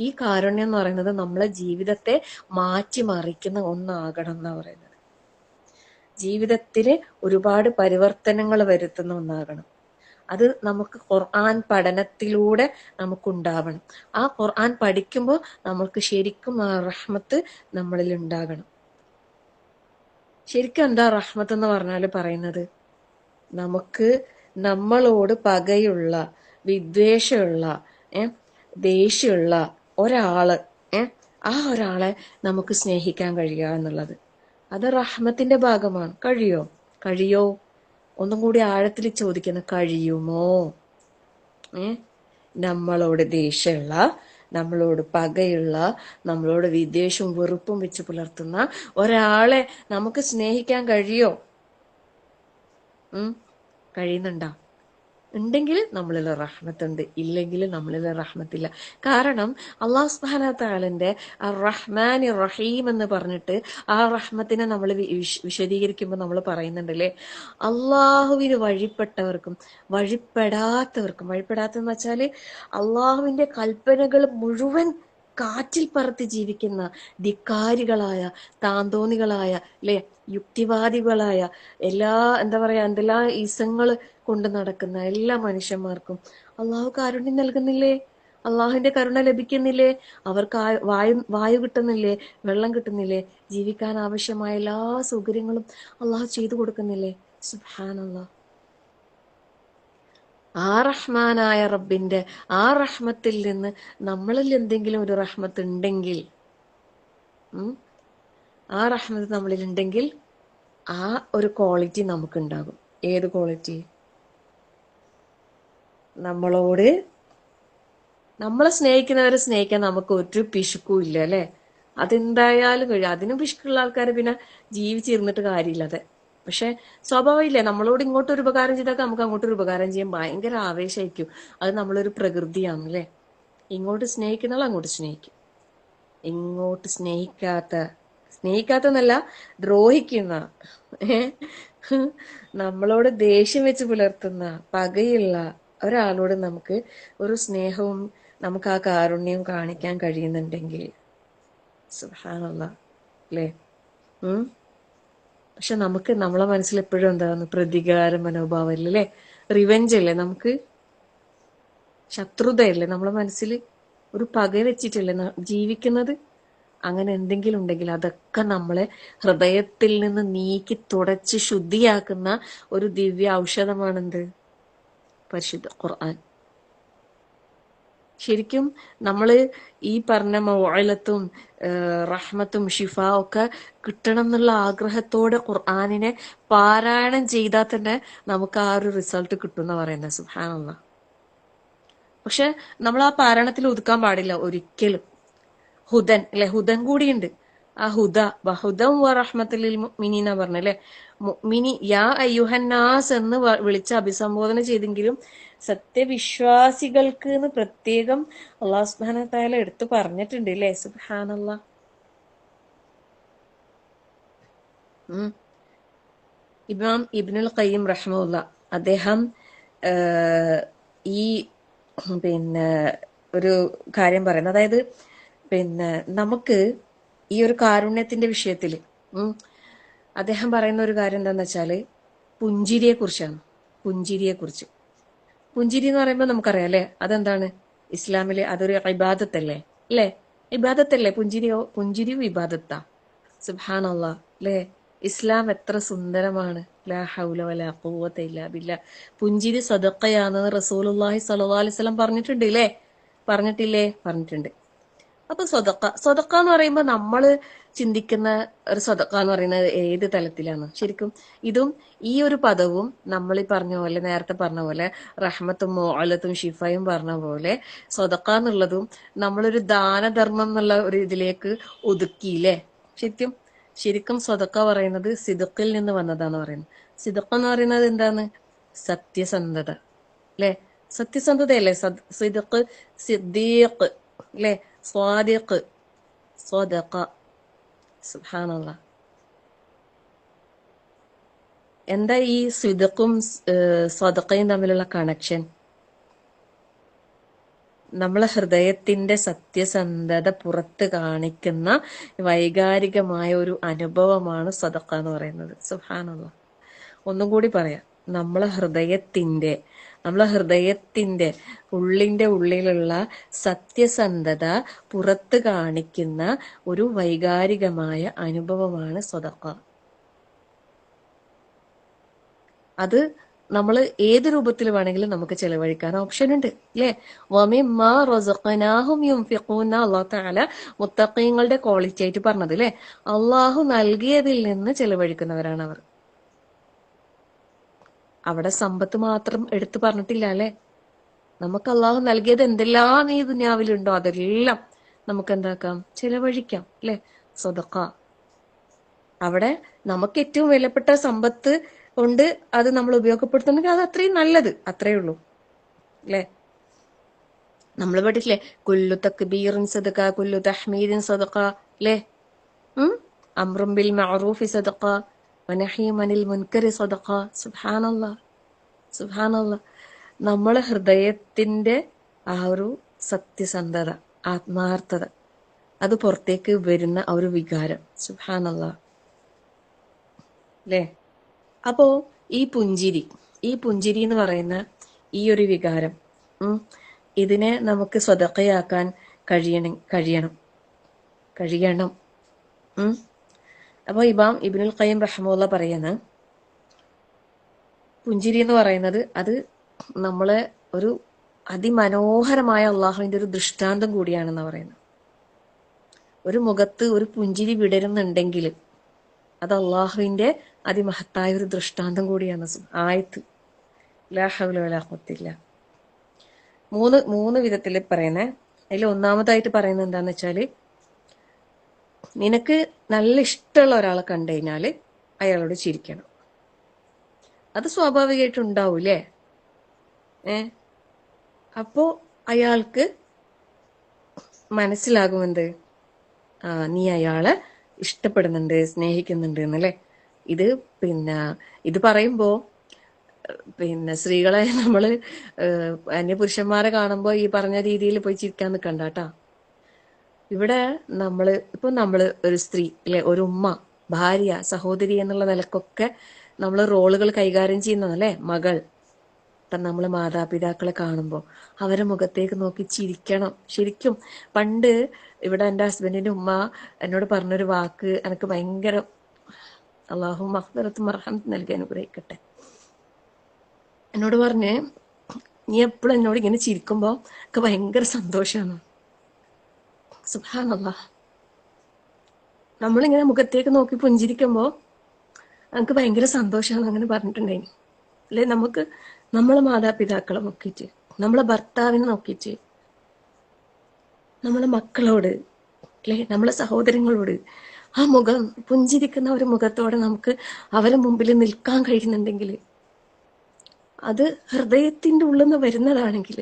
ഈ കാരുണ്യം എന്ന് പറയുന്നത് നമ്മളെ ജീവിതത്തെ മാറ്റിമറിക്കുന്ന ഒന്നാകണം എന്നാ പറയുന്നത്. ജീവിതത്തിന് ഒരുപാട് പരിവർത്തനങ്ങൾ വരുത്തുന്ന ഒന്നാകണം. അത് നമുക്ക് ഖുർആൻ പഠനത്തിലൂടെ നമുക്കുണ്ടാവണം. ആ ഖുർആൻ പഠിക്കുമ്പോൾ നമുക്ക് ശരിക്കും ആ റഹ്മത്ത് നമ്മളിൽ ഉണ്ടാകണം. ശരിക്കും എന്താ റഹ്മത്ത് എന്ന് പറഞ്ഞാൽ പറയുന്നത്, നമുക്ക് നമ്മളോട് പകയുള്ള, വിദ്വേഷമുള്ള, ദേഷ്യമുള്ള ഒരാള്, ആ ഒരാളെ നമുക്ക് സ്നേഹിക്കാൻ കഴിയുക എന്നുള്ളത്, അത് റഹ്മത്തിന്റെ ഭാഗമാണ്. കഴിയോ? ഒന്നും കൂടി ആഴത്തിൽ ചോദിക്കുന്ന, കഴിയുമോ? നമ്മളോട് ദേഷ്യമുള്ള, നമ്മളോട് പകയുള്ള, നമ്മളോട് വിദ്വേഷവും വെറുപ്പും വെച്ച് പുലർത്തുന്ന ഒരാളെ നമുക്ക് സ്നേഹിക്കാൻ കഴിയോ? കഴിയുന്നുണ്ടോ? ഉണ്ടെങ്കിൽ നമ്മളിൽ റഹ്മത്തുണ്ട്, ഇല്ലെങ്കിൽ നമ്മളിൽ റഹ്മത്തില്ല. കാരണം അല്ലാഹു സുബ്ഹാനഹു വ തആലന്റെ റഹ്മാൻ റഹീം എന്ന് പറഞ്ഞിട്ട് ആ റഹ്മത്തിനെ നമ്മൾ വിശദീകരിക്കുമ്പോൾ നമ്മൾ പറയുന്നുണ്ടല്ലേ, അള്ളാഹുവിന് വഴിപ്പെട്ടവർക്കും വഴിപ്പെടാത്തെന്ന് വെച്ചാല് അള്ളാഹുവിന്റെ കൽപ്പനകൾ മുഴുവൻ കാറ്റിൽ പറത്തി ജീവിക്കുന്ന ധിക്കാരികളായ, താന്തോന്നികളായ, അല്ലെ, യുക്തിവാദികളായ, എന്തെല്ലാം ഈസങ്ങൾ കൊണ്ട് നടക്കുന്ന എല്ലാ മനുഷ്യന്മാർക്കും അള്ളാഹു കാരുണ്യം നൽകുന്നില്ലേ? അള്ളാഹുവിന്റെ കരുണ ലഭിക്കുന്നില്ലേ? അവർക്ക് വായു കിട്ടുന്നില്ലേ? വെള്ളം കിട്ടുന്നില്ലേ? ജീവിക്കാൻ ആവശ്യമായ എല്ലാ സൗകര്യങ്ങളും അള്ളാഹു ചെയ്തു കൊടുക്കുന്നില്ലേ? സുബ്ഹാനല്ലാഹ്. ആ റഹ്മാനായ റബ്ബിന്റെ ആ റഹ്മത്തിൽ നിന്ന് നമ്മളിൽ എന്തെങ്കിലും ഒരു റഹ്മത്ത് ഉണ്ടെങ്കിൽ, ആ റഹ്മത്ത് നമ്മളിൽ ഉണ്ടെങ്കിൽ ആ ഒരു ക്വാളിറ്റി നമുക്കുണ്ടാകും. ഏത് ക്വാളിറ്റി? നമ്മളെ സ്നേഹിക്കുന്നവരെ സ്നേഹിക്കാൻ നമുക്ക് ഒരു പിശുക്കും ഇല്ല അല്ലെ? അതെന്തായാലും കഴിയും. അതിനും പിശുക്കുള്ള ആൾക്കാർ പിന്നെ ജീവിച്ചിരുന്നിട്ട് കാര്യമില്ലാതെ. പക്ഷെ സ്വാഭാവികമില്ലേ, നമ്മളോട് ഇങ്ങോട്ടൊരു ഉപകാരം ചെയ്താൽ നമുക്ക് അങ്ങോട്ടൊരു ഉപകാരം ചെയ്യാൻ ഭയങ്കര ആവേശമായിരിക്കും. അത് നമ്മളൊരു പ്രകൃതിയാണ് അല്ലെ? ഇങ്ങോട്ട് സ്നേഹിക്കുന്നവൾ അങ്ങോട്ട് സ്നേഹിക്കും. ഇങ്ങോട്ട് സ്നേഹിക്കാത്തന്നല്ല, ദ്രോഹിക്കുന്ന, നമ്മളോട് ദേഷ്യം വെച്ച് പുലർത്തുന്ന, പകയുള്ള ഒരാളോട് നമുക്ക് ഒരു സ്നേഹവും നമുക്ക് ആ കാരുണ്യവും കാണിക്കാൻ കഴിയുന്നുണ്ടെങ്കിൽ സുബ്ഹാനല്ലാഹ് അല്ലേ? പക്ഷെ നമുക്ക് നമ്മളെ മനസ്സിൽ എപ്പോഴും എന്താണ്? പ്രതികാര മനോഭാവം അല്ലേ? റിവെഞ്ച് അല്ലേ? നമുക്ക് ശത്രുതയല്ലേ നമ്മളെ മനസ്സിൽ? ഒരു പക വെച്ചിട്ടല്ലേ ജീവിക്കുന്നത്? അങ്ങനെ എന്തെങ്കിലും ഉണ്ടെങ്കിൽ അതൊക്കെ നമ്മളെ ഹൃദയത്തിൽ നിന്ന് നീക്കി തുടച്ച് ശുദ്ധിയാക്കുന്ന ഒരു ദിവ്യ ഔഷധമാണെന്ത്? പരിശുദ്ധ ഖുർആൻ. ശരിക്കും നമ്മള് ഈ പറഞ്ഞ മൗഇലത്തും റഹ്മത്തും ഷിഫ ഒക്കെ കിട്ടണം എന്നുള്ള ആഗ്രഹത്തോടെ ഖുർആനിനെ പാരായണം ചെയ്താൽ തന്നെ നമുക്ക് ആ ഒരു റിസൾട്ട് കിട്ടും എന്ന് പറയുന്നത്. സുബ്ഹാനല്ലാഹ്. പക്ഷെ നമ്മൾ ആ പാരായണത്തിൽ ഒതുക്കാൻ പാടില്ല ഒരിക്കലും. ഹുദൻ അല്ലെ? ഹുദൻ കൂടിയുണ്ട്. ആ ഹുദം വ റഹ്മത്തുൽ മുഅ്മിനീന പറഞ്ഞല്ലേ? മുഅ്മിനി യാ അയ്യുഹന്നാസ് എന്ന് വിളിച്ച് അഭിസംബോധന ചെയ്തെങ്കിലും സത്യവിശ്വാസികൾക്ക് എന്ന് പ്രത്യേകം അല്ലാഹു സുബ്ഹാനഹു വ തആല എടുത്തു പറഞ്ഞിട്ടുണ്ട് അല്ലേ? സുബ്ഹാനല്ലാഹ്. ഇമാം ഇബ്നുൽ ഖയ്യിം റഹിമഹുല്ലാഹ് അദ്ദേഹം ഈ ഒരു കാര്യം പറയുന്നത്, അതായത് നമുക്ക് ഈ ഒരു കാരുണ്യത്തിന്റെ വിഷയത്തില് അദ്ദേഹം പറയുന്ന ഒരു കാര്യം എന്താന്ന് വെച്ചാല് പുഞ്ചിരിയെ കുറിച്ചാണ്. പുഞ്ചിരി എന്ന് പറയുമ്പോൾ നമുക്കറിയാം അല്ലെ, അതെന്താണ്? ഇസ്ലാമില് അതൊരു ഇബാദത്തല്ലേ? അല്ലേ? ഇബാദത്തല്ലേ പുഞ്ചിരിയും ഇബാദത്താ. സുബ്ഹാനല്ലാഹ് അല്ലേ? ഇസ്ലാം എത്ര സുന്ദരമാണ്. ലാ ഹൗല വലാ ഖുവത ഇല്ലാ ബില്ലാ. പുഞ്ചിരി സദഖയാണെന്ന് റസൂലുള്ളാഹി സ്വല്ലല്ലാഹു അലൈഹി വസല്ലം പറഞ്ഞിട്ടുണ്ട് ഇല്ലേ? പറഞ്ഞിട്ടുണ്ട്. അപ്പൊ സ്വതക്ക എന്ന് പറയുമ്പോൾ നമ്മള് ചിന്തിക്കുന്ന ഒരു സ്വതക്ക എന്ന് പറയുന്നത് ഏത് തലത്തിലാണ് ശരിക്കും? ഇതും ഈ ഒരു പദവും നമ്മൾ ഈ പറഞ്ഞ പോലെ, നേരത്തെ പറഞ്ഞ പോലെ റഹ്മത്തും മൗഇലത്തും ഷിഫയും പറഞ്ഞ പോലെ സ്വതക്ക എന്നുള്ളതും നമ്മളൊരു ദാനധർമ്മം എന്നുള്ള ഒരു ഇതിലേക്ക് ഒതുക്കിയില്ലേ? ശരിക്കും സ്വതക്ക പറയുന്നത് സിദുക്കിൽ നിന്ന് വന്നതാന്ന് പറയുന്നത്. സിദുക്ക് എന്ന് പറയുന്നത് എന്താണ്? സത്യസന്ധത അല്ലെ? സത്യസന്ധതയല്ലേ സിദുക്ക്? സിദ്ദീഖ് അല്ലെ? സ്വാദിഖ്, സ്വദഖ. സുബ്ഹാനല്ലാഹ്. എന്താ ഈ സിദുക്കും സ്വദഖയും തമ്മിലുള്ള കണക്ഷൻ? നമ്മളെ ഹൃദയത്തിന്റെ സത്യസന്ധത പുറത്ത് കാണിക്കുന്ന വൈകാരികമായ ഒരു അനുഭവമാണ് സദഖ എന്ന് പറയുന്നത്. സുബ്ഹാനല്ലാഹ്. ഒന്നും കൂടി പറയാം. നമ്മളെ ഹൃദയത്തിന്റെ ഉള്ളിലുള്ള സത്യസന്ധത പുറത്ത് കാണിക്കുന്ന ഒരു വൈകാരികമായ അനുഭവമാണ് സദഖ. അത് നമ്മൾ ഏത് രൂപത്തിൽ വേണമെങ്കിലും നമുക്ക് ചെലവഴിക്കാൻ ഓപ്ഷൻ ഉണ്ട് അല്ലേ? വമിമ്മാ റസഖനാഹും യുൻഫിഖൂന. അല്ലാഹു തആല മുത്തഖീങ്ങളുടെ ക്വാളിറ്റി ആയിട്ട് പറഞ്ഞത് അല്ലേ? അള്ളാഹു നൽകിയതിൽ നിന്ന് ചെലവഴിക്കുന്നവരാണ് അവർ. അവിടെ സമ്പത്ത് മാത്രം എടുത്തു പറഞ്ഞിട്ടില്ല അല്ലെ? നമുക്ക് അള്ളാഹു നൽകിയത് എന്തെല്ലാം ഈ ദുനിയാവിലുണ്ടോ അതെല്ലാം നമുക്ക് എന്താക്കാം? ചെലവഴിക്കാം അല്ലെ? സദഖ. അവിടെ നമുക്ക് ഏറ്റവും വിലപ്പെട്ട സമ്പത്ത് കൊണ്ട് അത് നമ്മൾ ഉപയോഗപ്പെടുത്തുന്നെങ്കിൽ അത് അത്രയും നല്ലത്. അത്രേ ഉള്ളൂ അല്ലെ? നമ്മൾ പഠിച്ചില്ലേ കുല്ലു തക്ബീറിൻ സദഖ കുല്ലു തഹ്മീദിൻ സദഖ അല്ലേ? അംറും ബിൽ മഅറൂഫി സദഖ വനഹ്യും അനിൽ മുൻകരി സദഖ. സുബ്ഹാനല്ലാഹ്. നമ്മളെ ഹൃദയത്തിന്റെ ആ ഒരു സത്യസന്ധത, ആത്മാർത്ഥത, അത് പുറത്തേക്ക് വരുന്ന ആ ഒരു വികാരം. സുബ്ഹാനല്ലാഹ് അല്ലേ? അപ്പോ ഈ പുഞ്ചിരി എന്ന് പറയുന്ന ഈ ഒരു വികാരം ഇതിനെ നമുക്ക് സ്വതക്കയാക്കാൻ കഴിയണം. അപ്പോൾ ഇമാം ഇബ്നുൽ ഖയ്യിം റഹ്മത്തുള്ളാഹി പറയുന്ന പുഞ്ചിരി എന്ന് പറയുന്നത് അത് നമ്മളെ ഒരു അതിമനോഹരമായ അള്ളാഹുവിന്റെ ഒരു ദൃഷ്ടാന്തം കൂടിയാണെന്ന് പറയുന്നത്. ഒരു മുഖത്ത് ഒരു പുഞ്ചിരി വിടരുന്നുണ്ടെങ്കിൽ അത് അള്ളാഹുവിന്റെ അതിമഹത്തായ ഒരു ദൃഷ്ടാന്തം കൂടിയാണ്. ആയത്ത് ലാ ഹൗല വലാ ഖുവത ഇല്ല. മൂന്ന് വിധത്തിൽ പറയുന്നേ. അതിൽ ഒന്നാമതായിട്ട് പറയുന്നത് എന്താന്ന് വെച്ചാല്, നിനക്ക് നല്ല ഇഷ്ടമുള്ള ഒരാളെ കണ്ടു കഴിഞ്ഞാല് അയാളോട് ചിരിക്കണം. അത് സ്വാഭാവികമായിട്ട് ഉണ്ടാവൂലേ? അപ്പോ അയാൾക്ക് മനസ്സിലാകുമെന്ത്, നീ അയാളെ ഇഷ്ടപ്പെടുന്നുണ്ട്, സ്നേഹിക്കുന്നുണ്ട് എന്നല്ലേ. ഇത് പറയുമ്പോ സ്ത്രീകളെ നമ്മള് അന്യപുരുഷന്മാരെ കാണുമ്പോ ഈ പറഞ്ഞ രീതിയിൽ പോയി ചിരിക്കാൻ നിൽക്കണ്ട കേട്ടാ. ഇവിടെ നമ്മള് ഒരു സ്ത്രീ അല്ലെ, ഒരു ഉമ്മ, ഭാര്യ, സഹോദരി എന്നുള്ള നിലക്കൊക്കെ നമ്മൾ റോളുകൾ കൈകാര്യം ചെയ്യുന്നതല്ലേ. മകൾ, നമ്മള് മാതാപിതാക്കളെ കാണുമ്പോൾ അവരെ മുഖത്തേക്ക് നോക്കി ചിരിക്കണം. ശരിക്കും പണ്ട് ഇവിടെ എൻ്റെ ഹസ്ബൻഡിന്റെ ഉമ്മ എന്നോട് പറഞ്ഞൊരു വാക്ക് എനിക്ക് ഭയങ്കര, അള്ളാഹു മഗ്ഫിറത്തും മർഹമത്തും നൽകി അനുഗ്രഹിക്കട്ടെ, എന്നോട് പറഞ്ഞ്, നീ എപ്പോഴും എന്നോട് ഇങ്ങനെ ചിരിക്കുമ്പോ എനിക്ക് ഭയങ്കര സന്തോഷമാണ്. സുബ്ഹാനല്ലാഹ്, നമ്മളിങ്ങനെ മുഖത്തേക്ക് നോക്കി പുഞ്ചിരിക്കുമ്പോ എനിക്ക് ഭയങ്കര സന്തോഷമാണ് അങ്ങനെ പറഞ്ഞിട്ടുണ്ടായി. അല്ലെ, നമുക്ക് നമ്മളെ മാതാപിതാക്കളെ നോക്കിയിട്ട്, നമ്മളെ ഭർത്താവിനെ നോക്കിയിട്ട്, നമ്മളെ മക്കളോട് അല്ലെ, നമ്മളെ സഹോദരങ്ങളോട് ആ മുഖം, പുഞ്ചിരിക്കുന്ന ഒരു മുഖത്തോടെ നമുക്ക് അവരെ മുമ്പിൽ നിൽക്കാൻ കഴിയുന്നുണ്ടെങ്കിൽ, അത് ഹൃദയത്തിന്റെ ഉള്ളിൽ നിന്ന് വരുന്നതാണെങ്കിൽ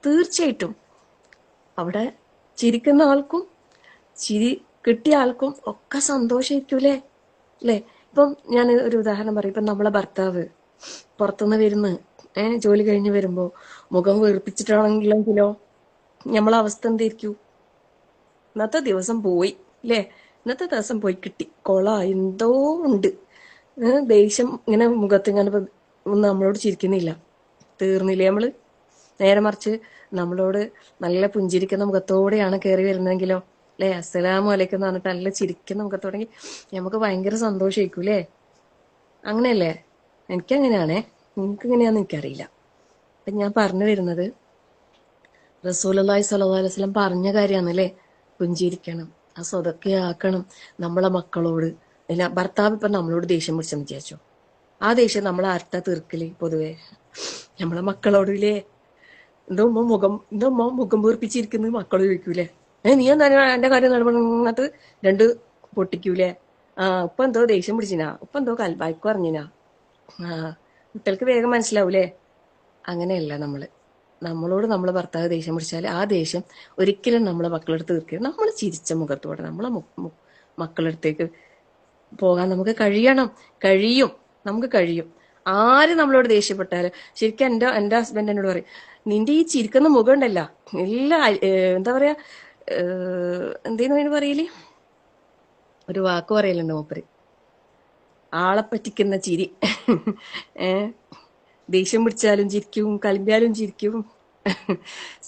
തീർച്ചയായിട്ടും അവിടെ ചിരിക്കുന്ന ആൾക്കും ചിരി കിട്ടിയ ആൾക്കും ഒക്കെ സന്തോഷിക്കൂലേ അല്ലേ. ഇപ്പം ഞാൻ ഒരു ഉദാഹരണം പറയും. ഇപ്പം നമ്മളെ ഭർത്താവ് പുറത്തുനിന്ന് വരുന്ന് ജോലി കഴിഞ്ഞ് വരുമ്പോ മുഖം വീർപ്പിച്ചിട്ടാണെങ്കിലെങ്കിലോ നമ്മളെ അവസ്ഥ എന്തായിരിക്കും? ഇന്നത്തെ ദിവസം പോയി അല്ലേ, ഇന്നത്തെ ദിവസം പോയി കിട്ടി, എന്തോ ഉണ്ട്, ദേഷ്യം ഇങ്ങനെ മുഖത്ത് ഇങ്ങനെ നമ്മളോട് ചിരിക്കുന്നില്ല, തീർന്നില്ലേ നമ്മള്. നേരെ മറിച്ച് നമ്മളോട് നല്ല പുഞ്ചിരിക്കുന്ന മുഖത്തോടെയാണ് കയറി വരുന്നതെങ്കിലോ അല്ലെ, അസ്സലാമു അലൈക്കും എന്ന് പറഞ്ഞിട്ട് നല്ല ചിരിക്കുന്ന മുഖത്തോടെങ്കിൽ നമുക്ക് ഭയങ്കര സന്തോഷിക്കും അല്ലേ. അങ്ങനെയല്ലേ? എനിക്കങ്ങനെയാണേ, നിനക്കെങ്ങനെയാന്ന് എനിക്കറിയില്ല. അപ്പൊ ഞാൻ പറഞ്ഞു വരുന്നത്, റസൂലുള്ളാഹി സ്വല്ലല്ലാഹു അലൈഹി വസല്ലം പറഞ്ഞ കാര്യമാണ് അല്ലേ, പുഞ്ചിരിക്കണം, ആ സ്വതക്കയാക്കണം നമ്മളെ മക്കളോട്. ഭർത്താവ് ഇപ്പൊ നമ്മളോട് ദേഷ്യം പിടിച്ചെന്ന് വിചാരിച്ചോ, ആ ദേഷ്യം നമ്മൾ ആർത്താ തീർക്കല് പൊതുവെ? നമ്മളെ മക്കളോടില്ലേ. എന്തോ മുഖം വീർപ്പിച്ചിരിക്കുന്നത് മക്കൾ ചോദിക്കൂലേ, നീ എന്താ എന്റെ കാര്യം നടപടിനകത്ത് രണ്ട് പൊട്ടിക്കൂലേ, ഉപ്പ എന്തോ ദേഷ്യം പിടിച്ചിനാ, ഉപ്പ എന്തോ കൽബായ്ക്ക് പറഞ്ഞിനാ. കുട്ടികൾക്ക് വേഗം മനസ്സിലാവൂലേ. അങ്ങനെയല്ല നമ്മളോട് നമ്മളെ ഭർത്താവ് ദേഷ്യം പിടിച്ചാൽ ആ ദേഷ്യം ഒരിക്കലും നമ്മളെ മക്കളെടുത്ത് തീർക്കുക. നമ്മൾ ചിരിച്ച മുഖത്തോടെ നമ്മളെ മക്കളടുത്തേക്ക് പോകാൻ നമുക്ക് നമുക്ക് കഴിയും. ആര് നമ്മളോട് ദേഷ്യപ്പെട്ടാലും ശരിക്കും എന്റെ ഹസ്ബൻഡ് എന്നോട് പറയും, നിന്റെ ഈ ചിരിക്കുന്ന മുഖം ഉണ്ടല്ല, എല്ലാ എന്താ പറയാ, എന്തേലും അതിന് പറയല്, ഒരു വാക്ക് പറയലുണ്ട് മൂപ്പര്, ആളെ പറ്റിക്കുന്ന ചിരി. ദേഷ്യം പിടിച്ചാലും ചിരിക്കും, കലിമ്പിയാലും ചിരിക്കും.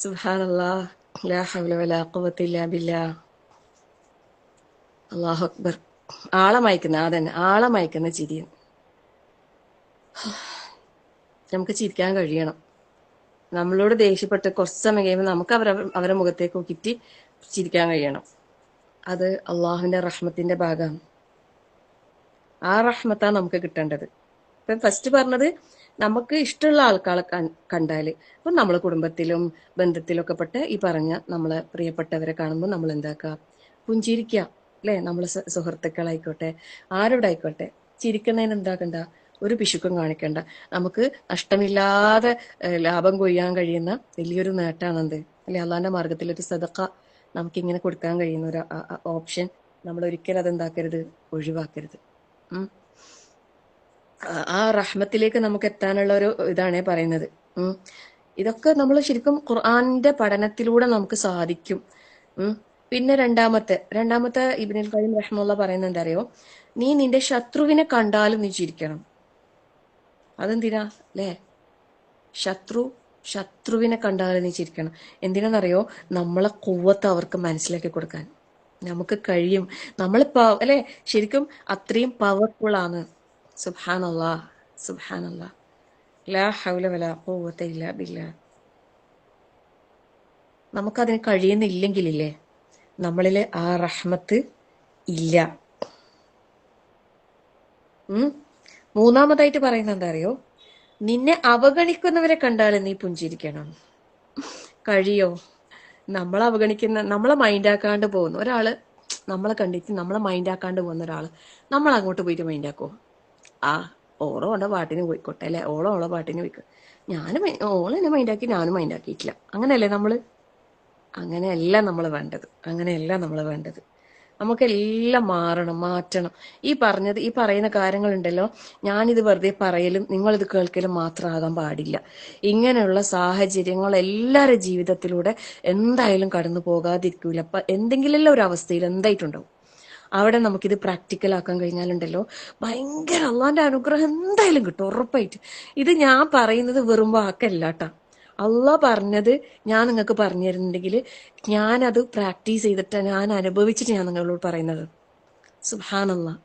സുബ്ഹാനല്ലാഹ്, ലാ ഹൗല വലാ ഖുവത ഇല്ലാ ബില്ലാഹ്, അല്ലാഹു അക്ബർ. ആളെ മയക്കുന്ന ചിരി. നമുക്ക് ചിരിക്കാൻ കഴിയണം. നമ്മളോട് ദേഷ്യപ്പെട്ട് കുറച്ച് സമയം കഴിയുമ്പോൾ നമുക്ക് അവരെ മുഖത്തേക്ക് നോക്കിയിട്ട് ചിരിക്കാൻ കഴിയണം. അത് അള്ളാഹുവിന്റെ റഹ്മത്തിന്റെ ഭാഗമാണ്. ആ റഹ്മത്താണ് നമുക്ക് കിട്ടേണ്ടത്. ഇപ്പം ഫസ്റ്റ് പറഞ്ഞത്, നമുക്ക് ഇഷ്ടമുള്ള ആൾക്കാരെ കണ്ടാല്, ഇപ്പം നമ്മളെ കുടുംബത്തിലും ബന്ധത്തിലൊക്കെ പെട്ട് ഈ പറഞ്ഞ നമ്മളെ പ്രിയപ്പെട്ടവരെ കാണുമ്പോൾ നമ്മൾ എന്താക്കുക, പുഞ്ചിരിക്കുക അല്ലെ. നമ്മളെ സുഹൃത്തുക്കളായിക്കോട്ടെ, ആരോടായിക്കോട്ടെ, ചിരിക്കുന്നതിന് എന്താക്കണ്ട, ഒരു പിശുക്കും കാണിക്കണ്ട. നമുക്ക് നഷ്ടമില്ലാതെ ലാഭം കൊയ്യാൻ കഴിയുന്ന വലിയൊരു നേട്ടാണെന്ത് അല്ലെ, അള്ളാന്റെ മാർഗത്തിൽ ഒരു സദഖ നമുക്കിങ്ങനെ കൊടുക്കാൻ കഴിയുന്ന ഒരു ഓപ്ഷൻ നമ്മൾ ഒരിക്കലും അതെന്താക്കരുത്, ഒഴിവാക്കരുത്. ആ റഹ്മത്തിലേക്ക് നമുക്ക് എത്താനുള്ള ഒരു ഇതാണ് പറയുന്നത്. ഇതൊക്കെ നമ്മൾ ശരിക്കും ഖുർആന്റെ പഠനത്തിലൂടെ നമുക്ക് സാധിക്കും. പിന്നെ രണ്ടാമത്തെ ഇബ്നുൽ ഖയ്യിം റഹ്മത്തുള്ളാഹി പറയുന്നത് എന്താ അറിയോ, നീ നിന്റെ ശത്രുവിനെ കണ്ടാലും നീ ചിരിക്കണം. അതെന്തിനാ അല്ലേ? ശത്രു ശത്രുവിനെ കണ്ടാൽ നീ ചിരിക്കണം. എന്തിനാണെന്നറിയോ? നമ്മളെ കുവ്വത്ത് അവർക്ക് മനസ്സിലാക്കി കൊടുക്കാൻ. നമുക്ക് കഴിയും. നമ്മൾ അല്ലെ, ശരിക്കും അത്രയും പവർഫുൾ ആണ്. സുബ്ഹാനല്ലാ, സുബ്ഹാനല്ലാ, ലാ ഹൗല വലാ ഖുവത ഇല്ലാ ബില്ലാഹ്. നമുക്കതിന് കഴിയുന്നില്ലെങ്കിലില്ലേ, നമ്മളില് ആ റഹ്മത്ത് ഇല്ല. മൂന്നാമതായിട്ട് പറയുന്നത് എന്താ അറിയോ? നിന്നെ അവഗണിക്കുന്നവരെ കണ്ടാൽ നീ പുഞ്ചിരിക്കണം. കഴിയോ? നമ്മളെ അവഗണിക്കുന്ന, നമ്മളെ മൈൻഡാക്കാണ്ട് പോകുന്ന ഒരാള്, നമ്മളെ കണ്ടിട്ട് നമ്മളെ മൈൻഡാക്കാണ്ട് പോകുന്ന ഒരാള് നമ്മൾ അങ്ങോട്ട് പോയിട്ട് മൈൻഡാക്കോ? ആ, ഓളോടെ പാട്ടിന് പോയിക്കോട്ടെ അല്ലെ, ഓളോളെ പാട്ടിന് പോയിക്കോ, ഓളെന്നെ മൈൻഡാക്കി, ഞാനും മൈൻഡാക്കിയിട്ടില്ല. അങ്ങനെയല്ലേ നമ്മള്? അങ്ങനെയല്ല നമ്മൾ വേണ്ടത്. അങ്ങനെയല്ല നമ്മൾ വേണ്ടത്. നമുക്കെല്ലാം മാറണം, മാറ്റണം. ഈ പറയുന്ന കാര്യങ്ങളുണ്ടല്ലോ, ഞാനിത് വെറുതെ പറയലും നിങ്ങളിത് കേൾക്കലും മാത്രമാകാൻ പാടില്ല. ഇങ്ങനെയുള്ള സാഹചര്യങ്ങൾ എല്ലാവരുടെ ജീവിതത്തിലൂടെ എന്തായാലും കടന്നു പോകാതിരിക്കൂല. അപ്പൊ എന്തെങ്കിലും ഒരു അവസ്ഥയിൽ എന്തായിട്ടുണ്ടാവും. അവിടെ നമുക്കിത് പ്രാക്ടിക്കൽ ആക്കാൻ കഴിഞ്ഞാലുണ്ടല്ലോ, ഭയങ്കര അള്ളാന്റെ അനുഗ്രഹം എന്തായാലും കിട്ടും, ഉറപ്പായിട്ട്. ഇത് ഞാൻ പറയുന്നത് വെറും വാക്കല്ല കേട്ടാ. അള്ളാഹ് പറഞ്ഞത് ഞാൻ നിങ്ങൾക്ക് പറഞ്ഞു തരുന്നുണ്ടെങ്കിൽ ഞാനത് പ്രാക്ടീസ് ചെയ്തിട്ട്, ഞാൻ അനുഭവിച്ചിട്ട് ഞാൻ നിങ്ങളോട് പറയുന്നത്. സുബ്ഹാനല്ലാഹ്.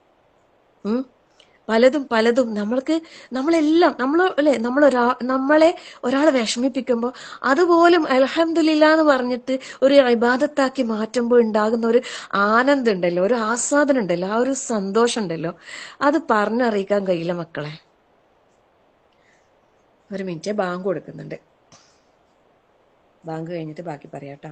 പലതും നമ്മളെല്ലാം നമ്മളെ ഒരാൾ വിഷമിപ്പിക്കുമ്പോൾ അതുപോലും അൽഹംദുലില്ലാ എന്ന് പറഞ്ഞിട്ട് ഒരു ഇബാദത്താക്കി മാറ്റുമ്പോൾ ഉണ്ടാകുന്ന ഒരു ആനന്ദം ഉണ്ടല്ലോ, ഒരു ആസ്വാദനം ഉണ്ടല്ലോ, ആ ഒരു സന്തോഷം ഉണ്ടല്ലോ, അത് പറഞ്ഞറിയിക്കാൻ കഴിയില്ല മക്കളെ. ഒരു മിനിറ്റ്, ബാങ്ക് കൊടുക്കുന്നുണ്ട്. ബാങ്ക് കഴിഞ്ഞിട്ട് ബാക്കി പറയാട്ടോ.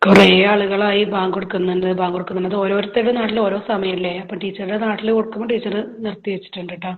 കുറെ ആളുകളായി ബാങ്ക് കൊടുക്കുന്നുണ്ട്. ഓരോരുത്തരുടെ നാട്ടിൽ ഓരോ സമയമല്ലേ. അപ്പൊ ടീച്ചറുടെ നാട്ടിൽ കൊടുക്കുമ്പോൾ ടീച്ചർ നിർത്തി വെച്ചിട്ടുണ്ട് കേട്ടോ.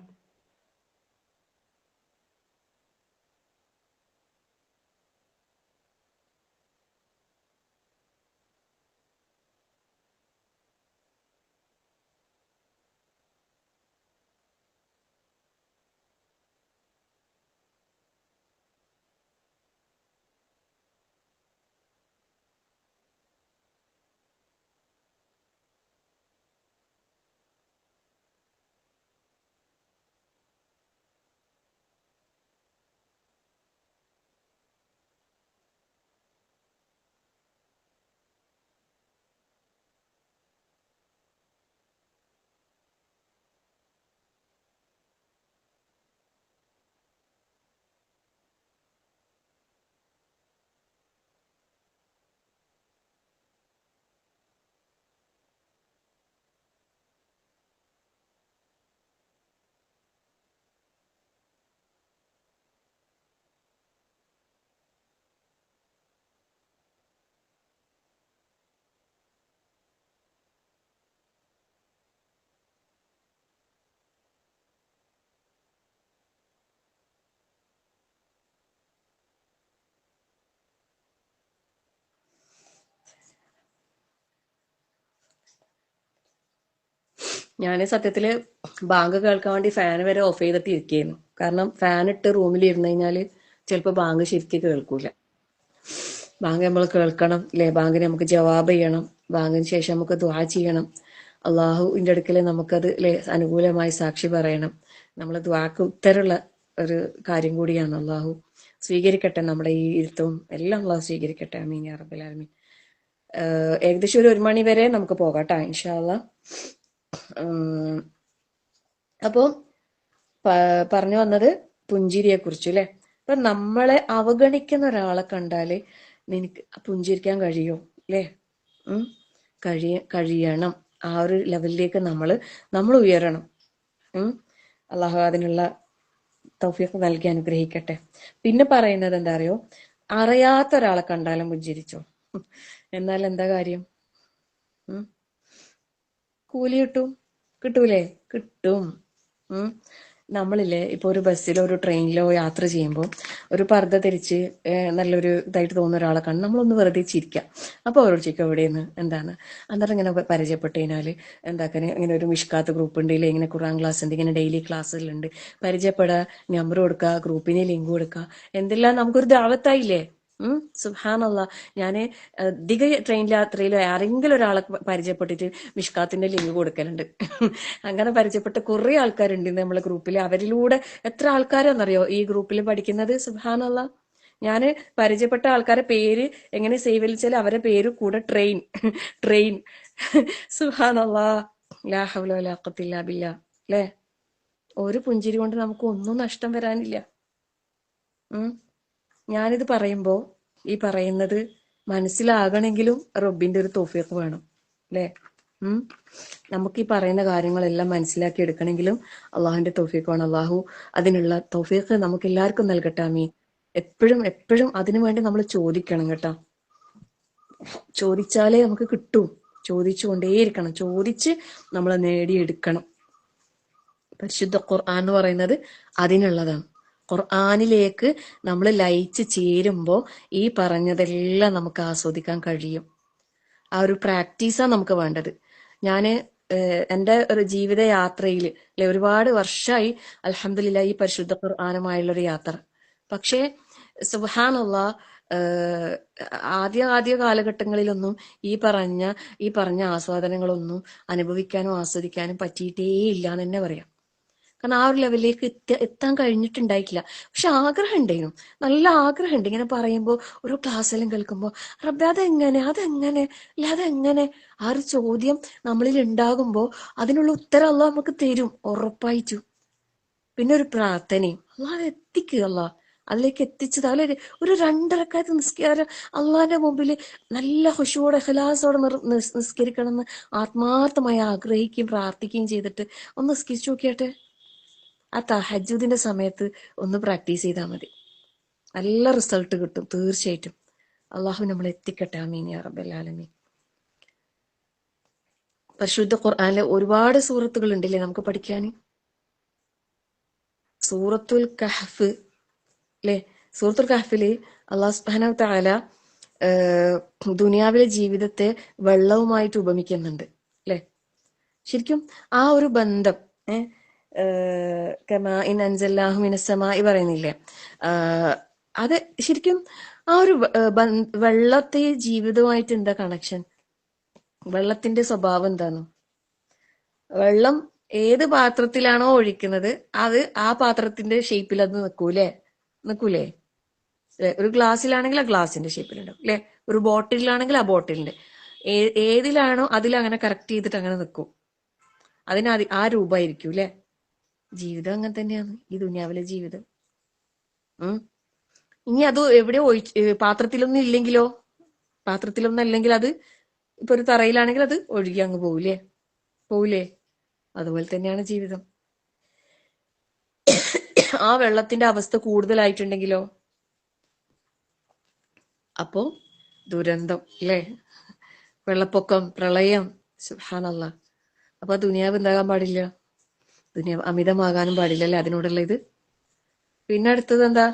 ഞാൻ സത്യത്തില് ബാങ്ക് കേൾക്കാൻ വേണ്ടി ഫാൻ വരെ ഓഫ് ചെയ്തിട്ട് ഇരിക്കുകയായിരുന്നു. കാരണം ഫാൻ ഇട്ട് റൂമിൽ ഇരുന്ന് കഴിഞ്ഞാല് ചിലപ്പോൾ ബാങ്ക് ശരിക്കും കേൾക്കൂല. ബാങ്ക് നമ്മൾ കേൾക്കണം അല്ലെ, ബാങ്കിന് നമുക്ക് ജവാബ് ചെയ്യണം, ബാങ്കിന് ശേഷം നമുക്ക് ദുആ ചെയ്യണം, അള്ളാഹുവിന്റെ അടുക്കൽ നമുക്കത് അനുകൂലമായി സാക്ഷി പറയണം. നമ്മളെ ദുആക്ക് ഉത്തരമുള്ള ഒരു കാര്യം കൂടിയാണ്. അള്ളാഹു സ്വീകരിക്കട്ടെ നമ്മുടെ ഈ ഇരുത്തവും എല്ലാം, അള്ളാഹു സ്വീകരിക്കട്ടെ. ആമീൻ യാ റബ്ബൽ ആലമീൻ. ഏകദേശം ഒരു മണി വരെ നമുക്ക് പോകാട്ടോ ഇൻഷാ അള്ളാ. അപ്പോ പറഞ്ഞു വന്നത് പുഞ്ചിരിയെ കുറിച്ചു അല്ലെ. അപ്പൊ നമ്മളെ അവഗണിക്കുന്ന ഒരാളെ കണ്ടാല് നിനക്ക് പുഞ്ചിരിക്കാൻ കഴിയോ അല്ലെ? കഴിയണം. ആ ഒരു ലെവലിലേക്ക് നമ്മൾ ഉയരണം. അള്ളാഹു അതിനുള്ള തൗഫീഖ് നൽകി അനുഗ്രഹിക്കട്ടെ. പിന്നെ പറയുന്നത് എന്താ അറിയോ? അറിയാത്ത ഒരാളെ കണ്ടാലും പുഞ്ചിരിച്ചോ. എന്നാൽ എന്താ കാര്യം? കൂലി കിട്ടൂലേ? കിട്ടും. നമ്മളില്ലേ ഇപ്പൊ ഒരു ബസ്സിലോ ഒരു ട്രെയിനിലോ യാത്ര ചെയ്യുമ്പോൾ ഒരു പർദ്ദ ധരിച്ച് നല്ലൊരു ഇതായിട്ട് തോന്നുന്ന ഒരാളെ കണ്ട് നമ്മളൊന്ന് വെറുതെ ചിരിക്കാം. അപ്പൊ അവരോട് ചോദിക്കും എവിടെയെന്ന്, എന്താണ്, അന്നേരം ഇങ്ങനെ പരിചയപ്പെട്ട് കഴിഞ്ഞാല് എന്താക്കാന്, ഇങ്ങനെ ഒരു മിഷ്കാത്ത് ഗ്രൂപ്പ് ഉണ്ട്, ഇല്ലേ ഇങ്ങനെ ഖുർആൻ ക്ലാസ് ഉണ്ട്, ഇങ്ങനെ ഡെയിലി ക്ലാസ്സുകളുണ്ട്, പരിചയപ്പെടുക, നമ്പർ കൊടുക്കുക, ഗ്രൂപ്പിന് ലിങ്ക് കൊടുക്കുക, എന്തെല്ലാം നമുക്കൊരു ദാവത്തായില്ലേ. സുബ്ഹാനല്ലാ. ഞാന് അധിക ട്രെയിൻ യാത്രയിലോ ആരെങ്കിലും ഒരാളെ പരിചയപ്പെട്ടിട്ട് മിഷ്കാത്തിന്റെ ലിങ്ക് കൊടുക്കലുണ്ട്. അങ്ങനെ പരിചയപ്പെട്ട കുറെ ആൾക്കാരുണ്ട് നമ്മളെ ഗ്രൂപ്പിൽ. അവരിലൂടെ എത്ര ആൾക്കാരാന്നറിയോ ഈ ഗ്രൂപ്പിൽ പഠിക്കുന്നത്? സുബ്ഹാനല്ലാ. ഞാന് പരിചയപ്പെട്ട ആൾക്കാരെ പേര് എങ്ങനെ സേവ് ചെയ്ച്ചാൽ അവരെ പേര് കൂടെ ട്രെയിൻ ട്രെയിൻ. സുബ്ഹാനല്ലാ. ലാ ഹൗല വലാ ഖുവത ഇല്ലാ ബില്ലാ. ല്ലേ? ഒരു പുഞ്ചിരി കൊണ്ട് നമുക്ക് ഒന്നും നഷ്ടം വരാനില്ല. ഉം ഞാനിത് പറയുമ്പോ ഈ പറയുന്നത് മനസ്സിലാകണമെങ്കിലും റബ്ബിന്റെ ഒരു തൗഫീഖ് വേണം. അല്ലേ? നമുക്ക് ഈ പറയുന്ന കാര്യങ്ങളെല്ലാം മനസ്സിലാക്കി എടുക്കണമെങ്കിലും അള്ളാഹുവിന്റെ തൗഫീഖ് വേണം. അള്ളാഹു അതിനുള്ള തൗഫീഖ് നമുക്ക് എല്ലാവർക്കും നൽകട്ടെ. ആമീൻ. എപ്പോഴും എപ്പോഴും അതിനു വേണ്ടി നമ്മൾ ചോദിക്കണം കേട്ടോ. ചോദിച്ചാലേ നമുക്ക് കിട്ടും. ചോദിച്ചുകൊണ്ടേയിരിക്കണം. ചോദിച്ച് നമ്മൾ നേടിയെടുക്കണം. പരിശുദ്ധ ഖുർആൻ എന്ന് പറയുന്നത് അതിനുള്ളതാണ്. ഖുർആനിലേക്ക് നമ്മൾ ലയിച്ച് ചേരുമ്പോൾ ഈ പറഞ്ഞതെല്ലാം നമുക്ക് ആസ്വദിക്കാൻ കഴിയും. ആ ഒരു പ്രാക്ടീസാണ് നമുക്ക് വേണ്ടത്. ഞാന് എൻ്റെ ഒരു ജീവിത യാത്രയിൽ ഒരുപാട് വർഷമായി അൽഹംദുലില്ലാഹ് ഈ പരിശുദ്ധ ഖുർആനുമായുള്ളൊരു യാത്ര. പക്ഷേ സുബ്ഹാനല്ലാഹ്, ആദ്യ കാലഘട്ടങ്ങളിലൊന്നും ഈ പറഞ്ഞ ആസ്വാദനങ്ങളൊന്നും അനുഭവിക്കാനും ആസ്വദിക്കാനും പറ്റിയിട്ടേ ഇല്ല എന്ന് തന്നെ പറയാം. കാരണം ആ ഒരു ലെവലിലേക്ക് എത്താൻ കഴിഞ്ഞിട്ടുണ്ടായിട്ടില്ല. പക്ഷെ ആഗ്രഹം ഉണ്ടായിരുന്നു, നല്ല ആഗ്രഹമുണ്ട്. ഇങ്ങനെ പറയുമ്പോൾ ഓരോ ക്ലാസ്സെല്ലാം കേൾക്കുമ്പോൾ റബ്ബേ അതെങ്ങനെ അല്ല അതെങ്ങനെ, ആ ഒരു ചോദ്യം നമ്മളിൽ ഉണ്ടാകുമ്പോൾ അതിനുള്ള ഉത്തരം അള്ളാഹ് നമുക്ക് തരും ഉറപ്പായിട്ടു. പിന്നെ ഒരു പ്രാർത്ഥനയും അള്ളാഹ് എത്തിക്കുക. അള്ളാഹ് അതിലേക്ക് എത്തിച്ചത് അതിൽ ഒരു 2 റക്അത്ത് നിസ്കാരം അള്ളാഹിന്റെ മുമ്പിൽ നല്ല ഖുശൂഅോടെ ഇഖ്ലാസോടെ നിസ്കരിക്കണമെന്ന് ആത്മാർത്ഥമായി ആഗ്രഹിക്കുകയും പ്രാർത്ഥിക്കുകയും ചെയ്തിട്ട് ഒന്ന് നിസ്കരിച്ചു നോക്കിയാട്ടെ. ആ തഹജ്ജുദിന്റെ സമയത്ത് ഒന്ന് പ്രാക്ടീസ് ചെയ്താൽ മതി, നല്ല റിസൾട്ട് കിട്ടും തീർച്ചയായിട്ടും. അള്ളാഹു നമ്മളെ എത്തിക്കട്ടെ. ആമീൻ യാ റബ്ബൽ ആലമീൻ. പരിശുദ്ധ ഖുർആനിലെ ഒരുപാട് സൂറത്തുകൾ ഉണ്ടല്ലേ നമുക്ക് പഠിക്കാൻ. സൂറത്തുൽ കഹ്ഫ് അല്ലെ? സൂറത്തുൽ കഹ്ഫില് അള്ളാഹു സുബ്ഹാനഹു വ തആല ദുനിയാവിലെ ജീവിതത്തെ വെള്ളവുമായിട്ട് ഉപമിക്കുന്നുണ്ട് അല്ലെ? ശരിക്കും ആ ഒരു ബന്ധം കമാഇൻ അൻസൽനാഹു മിനസ് സമാഇ പറയുന്നില്ലേ, അത് ശരിക്കും ആ ഒരു വെള്ളത്തെ ജീവിതവുമായിട്ട് എന്താ കണക്ഷൻ? വെള്ളത്തിന്റെ സ്വഭാവം എന്താണ്? വെള്ളം ഏത് പാത്രത്തിലാണോ ഒഴിക്കുന്നത് അത് ആ പാത്രത്തിന്റെ ഷേപ്പിൽ അത് നിൽക്കൂലേ? ഒരു ഗ്ലാസ്സിലാണെങ്കിൽ ആ ഗ്ലാസിന്റെ ഷേപ്പിലുണ്ടാവും അല്ലെ? ഒരു ബോട്ടിലാണെങ്കിൽ ആ ബോട്ടിലിന്റെ ഏതിലാണോ അതിലങ്ങനെ കറക്റ്റ് ചെയ്തിട്ട് അങ്ങനെ നിൽക്കും. അതിന് ആ രൂപമായിരിക്കും അല്ലെ? ജീവിതം അങ്ങനെ തന്നെയാണ് ഈ ദുനിയാവിലെ ജീവിതം. ഇനി അത് എവിടെ പാത്രത്തിലൊന്നും ഇല്ലെങ്കിലോ? പാത്രത്തിലൊന്നും അല്ലെങ്കിൽ അത് ഇപ്പൊ ഒരു തറയിലാണെങ്കിൽ അത് ഒഴുകി അങ്ങ് പോവില്ലേ? അതുപോലെ തന്നെയാണ് ജീവിതം. ആ വെള്ളത്തിന്റെ അവസ്ഥ കൂടുതലായിട്ടുണ്ടെങ്കിലോ അപ്പോ ദുരന്തം അല്ലേ? വെള്ളപ്പൊക്കം, പ്രളയം. സുബ്ഹാനല്ലാഹ്. അപ്പൊ ദുനിയാവ് എന്താകാൻ പാടില്ല, ദുനിയാവ് അമിതമാകാനും പാടില്ലല്ലേ അതിനോടുള്ള ഇത്. പിന്നെ അടുത്തത് എന്താ?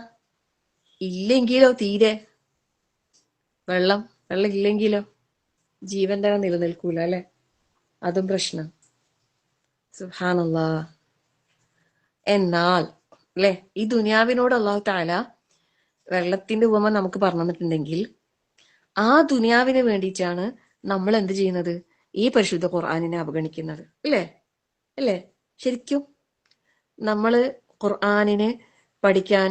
ഇല്ലെങ്കിലോ തീരെ വെള്ളം ഇല്ലെങ്കിലോ ജീവൻ തന്നെ നിലനിൽക്കൂല അല്ലെ? അതും പ്രശ്നം. സുബ്ഹാനല്ലാഹ്. എന്നാൽ അല്ലെ ഈ ദുനിയാവിനോട് അല്ലാഹു തആല വെള്ളത്തിന്റെ ഉപമ നമുക്ക് പറഞ്ഞു തന്നിട്ടുണ്ടെങ്കിൽ ആ ദുനിയാവിന് വേണ്ടിയിട്ടാണ് നമ്മൾ എന്ത് ചെയ്യുന്നത്? ഈ പരിശുദ്ധ ഖുർആനിനെ അവഗണിക്കുന്നത് അല്ലേ? ശരിക്കും നമ്മള് ഖുർആനിനെ പഠിക്കാൻ,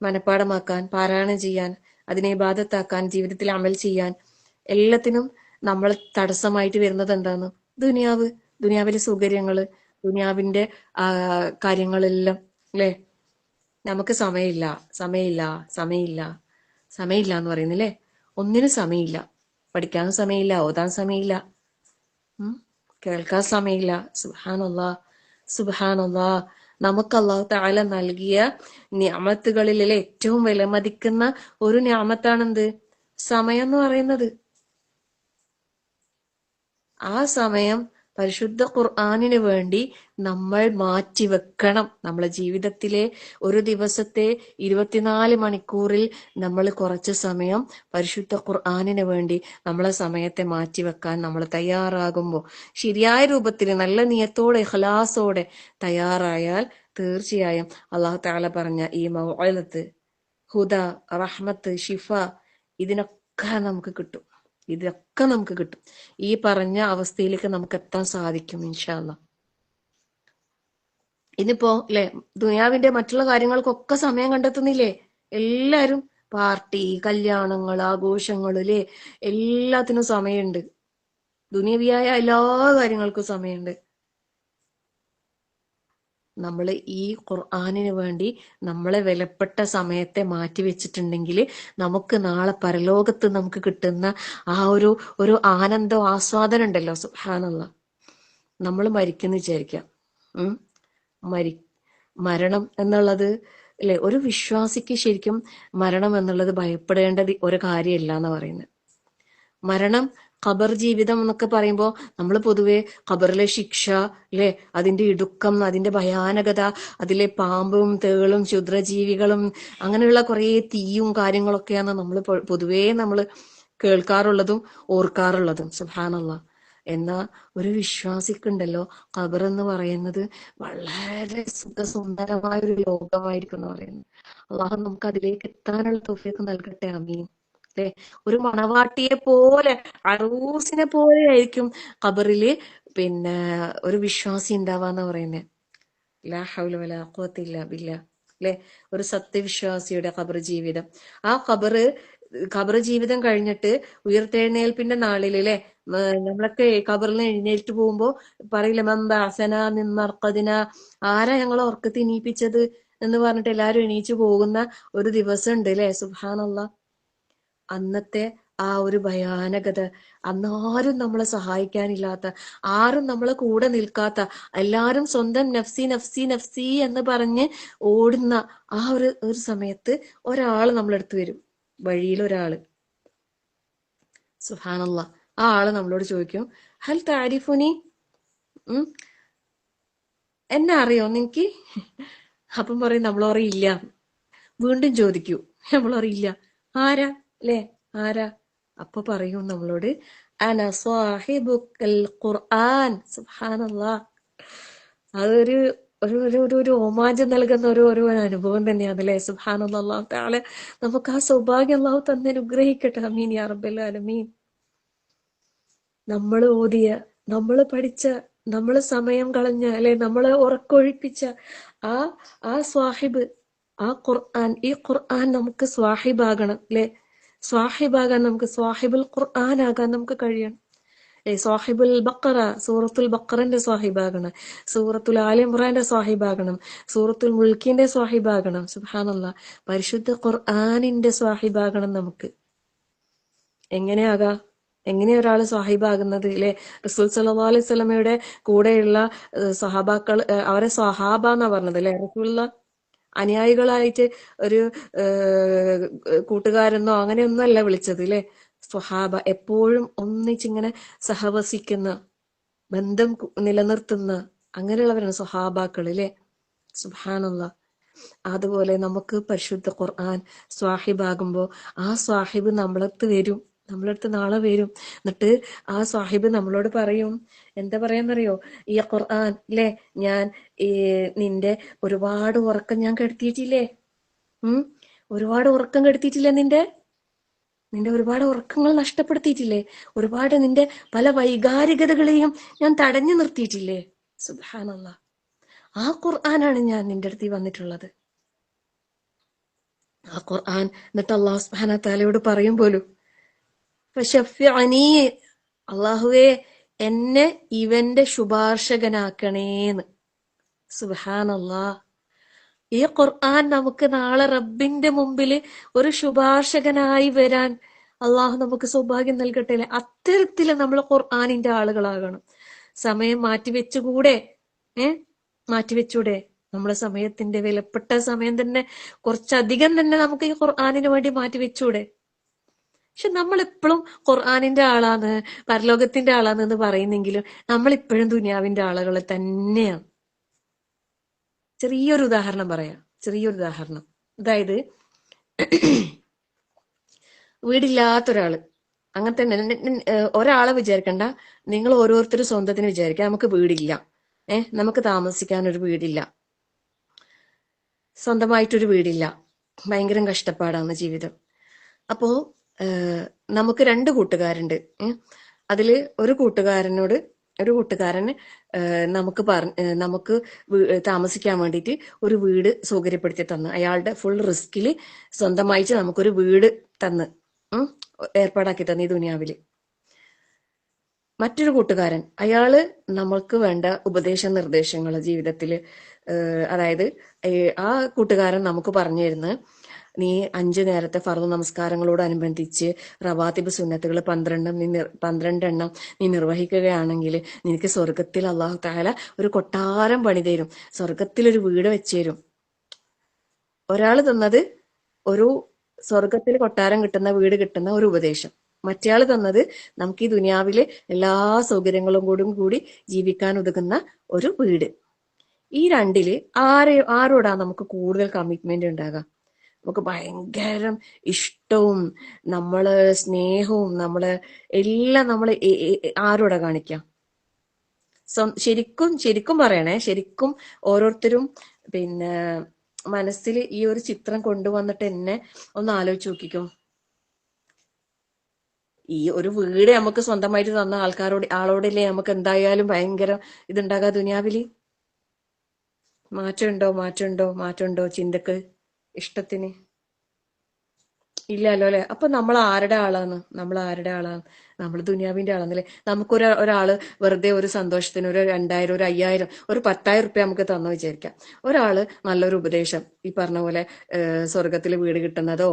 മനഃപ്പാഠമാക്കാൻ, പാരായണം ചെയ്യാൻ, അതിനെ ഇബാദത്താക്കാൻ, ജീവിതത്തിൽ അമൽ ചെയ്യാൻ എല്ലാത്തിനും നമ്മൾ തടസ്സമായിട്ട് വരുന്നത് എന്താണ്? ദുനിയാവിലെ സൗകര്യങ്ങള്, ദുനിയാവിന്റെ കാര്യങ്ങളെല്ലാം അല്ലെ? നമുക്ക് സമയമില്ല എന്ന് പറയുന്നില്ലേ? ഒന്നിനും സമയമില്ല. പഠിക്കാനും സമയമില്ല, ഓതാൻ സമയമില്ല, കേൾക്കാൻ സമയമില്ല. സുബ്ഹാനല്ലാഹ്. നമുക്ക് അല്ലാഹു തആല നൽകിയ നിഅമത്തുകളിലെ ഏറ്റവും വിലമതിക്കുന്ന ഒരു നിഅമത്താണെന്ത്? സമയം എന്ന് പറയുന്നത്. ആ സമയം പരിശുദ്ധ ഖുർആനിന് വേണ്ടി നമ്മൾ മാറ്റിവെക്കണം. നമ്മളെ ജീവിതത്തിലെ ഒരു ദിവസത്തെ 24 മണിക്കൂറിൽ നമ്മൾ കുറച്ച് സമയം പരിശുദ്ധ ഖുർആനിന് വേണ്ടി നമ്മളെ സമയത്തെ മാറ്റിവെക്കാൻ നമ്മൾ തയ്യാറാകുമ്പോൾ, ശരിയായ രൂപത്തിൽ നല്ല നിയത്തോടെ ഇഖ്ലാസോടെ തയ്യാറായാൽ തീർച്ചയായും അല്ലാഹു തആല പറഞ്ഞ ഈ മൗഇദത്ത് ഹുദ, റഹ്മത്ത്, ഷിഫ, ഇതിനൊക്കെ നമുക്ക് കിട്ടും. ഇതൊക്കെ നമുക്ക് കിട്ടും. ഈ പറഞ്ഞ അവസ്ഥയിലേക്ക് നമുക്ക് എത്താൻ സാധിക്കും ഇൻഷാ അല്ലാ. ഇന്നിപ്പോ അല്ലെ ദുനിയാവിന്റെ മറ്റുള്ള കാര്യങ്ങൾക്കൊക്കെ സമയം കണ്ടെത്തുന്നില്ലേ എല്ലാരും? പാർട്ടി, കല്യാണങ്ങൾ, ആഘോഷങ്ങൾ അല്ലേ, എല്ലാത്തിനും സമയമുണ്ട്. ദുനിയവിയായ എല്ലാ കാര്യങ്ങൾക്കും സമയമുണ്ട്. നമ്മൾ ഈ ഖുർആനിന് വേണ്ടി നമ്മളെ വിലപ്പെട്ട സമയത്തെ മാറ്റി വെച്ചിട്ടുണ്ടെങ്കിൽ നമുക്ക് നാളെ പരലോകത്ത് നമുക്ക് കിട്ടുന്ന ആ ഒരു ആനന്ദം, ആസ്വാദനം ഉണ്ടല്ലോ, സുബ്ഹാനല്ലാഹ്. നമ്മൾ മരിക്കുന്നു വിചാരിക്കാം. മരി മരണം എന്നുള്ളത് അല്ലെ, ഒരു വിശ്വാസിക്ക് ശരിക്കും മരണം എന്നുള്ളത് ഭയപ്പെടേണ്ടത് ഒരു കാര്യമല്ല എന്ന് പറയുന്നത്. മരണം, ഖബർ ജീവിതം എന്നൊക്കെ പറയുമ്പോൾ നമ്മൾ പൊതുവെ ഖബറിലെ ശിക്ഷ അല്ലെ, അതിന്റെ ഇടുക്കം, അതിന്റെ ഭയാനകത, അതിലെ പാമ്പും തേളും ക്ഷുദ്രജീവികളും അങ്ങനെയുള്ള കുറെ തീയും കാര്യങ്ങളൊക്കെയാണ് നമ്മൾ പൊതുവേ നമ്മൾ കേൾക്കാറുള്ളതും ഓർക്കാറുള്ളതും. സുബ്ഹാനല്ലാഹ്. എന്നാ ഒരു വിശ്വാസിക്കുണ്ടല്ലോ ഖബർ എന്ന് പറയുന്നത് വളരെ സുഖസുന്ദരമായ ഒരു ലോകമായിരിക്കും എന്ന് പറയുന്നത്. അള്ളാഹു നമുക്ക് അതിലേക്ക് എത്താനുള്ള തൗഫീഖ് നൽകട്ടെ. ആമീൻ. അല്ലെ, ഒരു മണവാട്ടിയെ പോലെ, അറൂസിനെ പോലെ ആയിരിക്കും ഖബറില് പിന്നെ ഒരു വിശ്വാസി ഉണ്ടാവാന്ന് പറയുന്നത്. ലാ ഹൗല വലാ ഖുവത ഇല്ലാ ബില്ലാ. അല്ലെ, ഒരു സത്യവിശ്വാസിയുടെ ഖബർ ജീവിതം. ആ ഖബർ ജീവിതം കഴിഞ്ഞിട്ട് ഉയർത്തെഴുന്നേൽപ്പിന്റെ നാളിൽ അല്ലെ, നമ്മളൊക്കെ ഖബറിൽ എഴുന്നേറ്റ് പോകുമ്പോ പറയില്ല, മന്ദാസന നിന്നർക്കതിന, ആരാ ഞങ്ങളെ ഉറക്കത്ത് എണീപ്പിച്ചത് എന്ന് പറഞ്ഞിട്ട് എല്ലാരും എണീച്ചു പോകുന്ന ഒരു ദിവസം ഉണ്ട് അല്ലെ. സുബ്ഹാനല്ലാഹ്. അന്നത്തെ ആ ഒരു ഭയാനകത, അന്നാരും നമ്മളെ സഹായിക്കാനില്ലാത്ത, ആരും നമ്മളെ കൂടെ നിൽക്കാത്ത, എല്ലാരും സ്വന്തം നഫ്സി നഫ്സി നഫ്സി എന്ന് പറഞ്ഞ് ഓടുന്ന ആ ഒരു സമയത്ത് ഒരാള് നമ്മളടുത്ത് വരും. വഴിയിൽ ഒരാള്, സുബ്ഹാനല്ലാഹ്. ആ ആള് നമ്മളോട് ചോദിക്കും, ഹൽ താരിഫുനി, എന്നെ അറിയോ നിനക്ക്? അപ്പം പറയും നമ്മൾ അറിയില്ല. വീണ്ടും ചോദിക്കൂ, നമ്മൾ അറിയില്ല. ആരാ അല്ലേ, ആരാ? അപ്പൊ പറയും നമ്മളോട്, അന സ്വാഹിബുൽ ഖുർആൻ. സുബ്ഹാനല്ലാഹ്. അതൊരു ഒരു ഒരു ഒരു ഒരു രോമാഞ്ചം നൽകുന്ന ഒരു അനുഭവം തന്നെയാണ് അല്ലേ. സുബ്ഹാനല്ലാഹ്. അല്ലാഹു തആല നമുക്ക് ആ സൗഭാഗ്യം അല്ലാഹു തന്നെ അനുഗ്രഹിക്കട്ടെ. ആമീൻ യാ റബ്ബൽ ആലമീൻ. നമ്മൾ ഓതിയ, നമ്മൾ പഠിച്ച, നമ്മൾ സമയം കളഞ്ഞ അല്ലെ, നമ്മളെ ഉറക്കൊഴിപ്പിച്ച ആ ആ സ്വാഹിബ്, ആ ഖുർആൻ, ഈ ഖുർആൻ നമുക്ക് സ്വാഹിബാകണം അല്ലെ. സ്വാഹിബാകാൻ നമുക്ക്, സ്വാഹിബുൽ ഖുർആൻ ആകാൻ നമുക്ക് കഴിയണം. സ്വാഹിബുൽ ബഖറ, സൂറത്തുൽ ബഖറിന്റെ സ്വാഹിബാകണം, സൂറത്തുൽ ആലി ഇംറാന്റെ സ്വാഹിബാകണം, സൂറത്തുൽ മുൽക്കിന്റെ സ്വാഹിബാകണം. സുബ്ഹാനല്ലാഹ്. പരിശുദ്ധ ഖുർആനിന്റെ സ്വാഹിബാകണം നമുക്ക്. എങ്ങനെയാകാം? എങ്ങനെ ഒരാൾ സ്വാഹിബാകുന്നത് അല്ലെ? റസൂൽ സല്ലല്ലാഹു അലൈഹി വസല്ലമയുടെ കൂടെയുള്ള സഹാബാക്കൾ, അവരെ സ്വഹാബ എന്നാ പറഞ്ഞത് അല്ലെ. റസൂലുള്ള അനുയായികളായിട്ട് ഒരു കൂട്ടുകാരെന്നോ അങ്ങനെയൊന്നും അല്ല വിളിച്ചത് അല്ലെ. സ്വഹാബ, എപ്പോഴും ഒന്നിച്ചിങ്ങനെ സഹവസിക്കുന്ന, ബന്ധം നിലനിർത്തുന്ന അങ്ങനെയുള്ളവരാണ് സ്വഹാബാക്കൾ അല്ലെ. സുബ്ഹാനല്ലാഹ്. അതുപോലെ നമുക്ക് പരിശുദ്ധ ഖുർആൻ സ്വാഹിബാകുമ്പോ ആ സ്വാഹിബ് നമ്മളടുത്ത് വരും, നമ്മളടുത്ത് നാളെ വരും. എന്നിട്ട് ആ സ്വാഹിബ് നമ്മളോട് പറയും, എന്താ പറയാന്നറിയോ? ഈ ഖുർആൻ അല്ലെ, ഞാൻ നിന്റെ ഒരുപാട് ഉറക്കം ഞാൻ കെടുത്തിയിട്ടില്ലേ? ഒരുപാട് ഉറക്കം കെടുത്തിയിട്ടില്ലേ? നിന്റെ ഒരുപാട് ഉറക്കങ്ങൾ നഷ്ടപ്പെടുത്തിയിട്ടില്ലേ? ഒരുപാട് നിന്റെ പല വൈകാരികതകളെയും ഞാൻ തടഞ്ഞു നിർത്തിയിട്ടില്ലേ? സുബ്ഹാനല്ലാഹ്. ആ ഖുർആനാണ് ഞാൻ നിന്റെ അടുത്ത് വന്നിട്ടുള്ളത്. ആ ഖുർആൻ എന്നിട്ട് അല്ലാഹു സുബ്ഹാനഹു വ തആലയോട് പറയും പോലും, ഫശഫ്ഫിഅനീ, അല്ലാഹുവേ എന്നെ ഇവന്റെ ശുപാർശകനാക്കണേന്ന്. സുബ്ഹാനല്ലാഹ്. ഈ ഖുർആൻ നമുക്ക് നാളെ റബ്ബിന്റെ മുമ്പിൽ ഒരു ശുപാർശകനായി വരാൻ അള്ളാഹു നമുക്ക് സൗഭാഗ്യം നൽകട്ടെ. അത്തരത്തില് നമ്മൾ ഖുർആനിന്റെ ആളുകളാകണം. സമയം മാറ്റിവെച്ചുകൂടെ? മാറ്റിവെച്ചൂടെ? നമ്മളെ സമയത്തിന്റെ വിലപ്പെട്ട സമയം തന്നെ കുറച്ചധികം തന്നെ നമുക്ക് ഈ ഖുർആനിന് വേണ്ടി മാറ്റിവെച്ചൂടെ? പക്ഷെ നമ്മൾ എപ്പോഴും ഖുർആനിന്റെ ആളാണ്, പരലോകത്തിന്റെ ആളാണ് എന്ന് പറയുന്നെങ്കിലും നമ്മൾ ഇപ്പോഴും ദുനിയാവിന്റെ ആളുകൾ തന്നെയാണ്. ചെറിയൊരു ഉദാഹരണം പറയാം, ചെറിയൊരു ഉദാഹരണം. അതായത്, വീടില്ലാത്തൊരാള്, അങ്ങനെ തന്നെ ഒരാളെ വിചാരിക്കണ്ട, നിങ്ങൾ ഓരോരുത്തരും സ്വന്തത്തിന് വിചാരിക്കാം. നമുക്ക് വീടില്ല, നമുക്ക് താമസിക്കാൻ ഒരു വീടില്ല, സ്വന്തമായിട്ടൊരു വീടില്ല. ഭയങ്കര കഷ്ടപ്പാടാണ് ജീവിതം. അപ്പോ നമുക്ക് രണ്ട് കൂട്ടുകാരുണ്ട്. അതില് ഒരു കൂട്ടുകാരന് നമുക്ക് താമസിക്കാൻ വേണ്ടിയിട്ട് ഒരു വീട് സൗകര്യപ്പെടുത്തി തന്നു. അയാളുടെ ഫുൾ റിസ്കിൽ സ്വന്തമായിട്ട് നമുക്കൊരു വീട് തന്ന് ഏർപ്പാടാക്കി തന്നു ഈ ദുനിയാവില്. മറ്റൊരു കൂട്ടുകാരൻ, അയാള് നമ്മൾക്ക് വേണ്ട ഉപദേശ നിർദ്ദേശങ്ങൾ ജീവിതത്തില്, അതായത് ആ കൂട്ടുകാരൻ നമുക്ക് പറഞ്ഞു തരുന്നത്, നീ 5 നേരത്തെ ഫർദ് നമസ്കാരങ്ങളോടനുബന്ധിച്ച് റവാത്തിബ് സുന്നത്തുകൾ 12 എണ്ണം നീ നിർവഹിക്കുകയാണെങ്കിൽ നിനക്ക് സ്വർഗത്തിൽ അള്ളാഹു തആല ഒരു കൊട്ടാരം പണി തരും, സ്വർഗത്തിലൊരു വീട് വെച്ച് തരും. ഒരാള് തന്നത് ഒരു സ്വർഗത്തിൽ കൊട്ടാരം കിട്ടുന്ന വീട് കിട്ടുന്ന ഒരു ഉപദേശം. മറ്റേയാള് തന്നത് നമുക്ക് ഈ ദുനിയാവിലെ എല്ലാ സൗകര്യങ്ങളും കൂടി ജീവിക്കാൻ ഉതകുന്ന ഒരു വീട്. ഈ രണ്ടില് ആരോടാ നമുക്ക് കൂടുതൽ കമ്മിറ്റ്മെന്റ് ഉണ്ടാകാം? നമുക്ക് ഭയങ്കര ഇഷ്ടവും നമ്മള് സ്നേഹവും എല്ലാം ആരോടാ കാണിക്കാം? ശരിക്കും പറയണേ, ശരിക്കും ഓരോരുത്തരും പിന്നെ മനസ്സിൽ ഈ ഒരു ചിത്രം കൊണ്ടുവന്നിട്ട് എന്നെ ഒന്ന് ആലോചിച്ച് നോക്കിക്കോ. ഈ ഒരു വീട് നമുക്ക് സ്വന്തമായിട്ട് തന്ന ആളോടല്ലേ നമുക്ക് എന്തായാലും ഭയങ്കര ഇതുണ്ടാകാ ദുനിയാവില്? മാറ്റമുണ്ടോ ചിന്തക്ക്, ഇഷ്ടത്തിന്? ഇല്ലല്ലോ അല്ലെ? അപ്പൊ നമ്മൾ ആരുടെ ആളാണ്? നമ്മൾ ദുനിയാവിന്റെ ആളാണല്ലേ? ഒരാള് വെറുതെ ഒരു സന്തോഷത്തിന് ഒരു 2000, ഒരു 5000, ഒരു 10,000 റുപ്യ നമുക്ക് തന്നു വിചാരിക്കാം. ഒരാള് നല്ലൊരു ഉപദേശം, ഈ പറഞ്ഞ പോലെ സ്വർഗത്തിൽ വീട് കിട്ടുന്നതോ,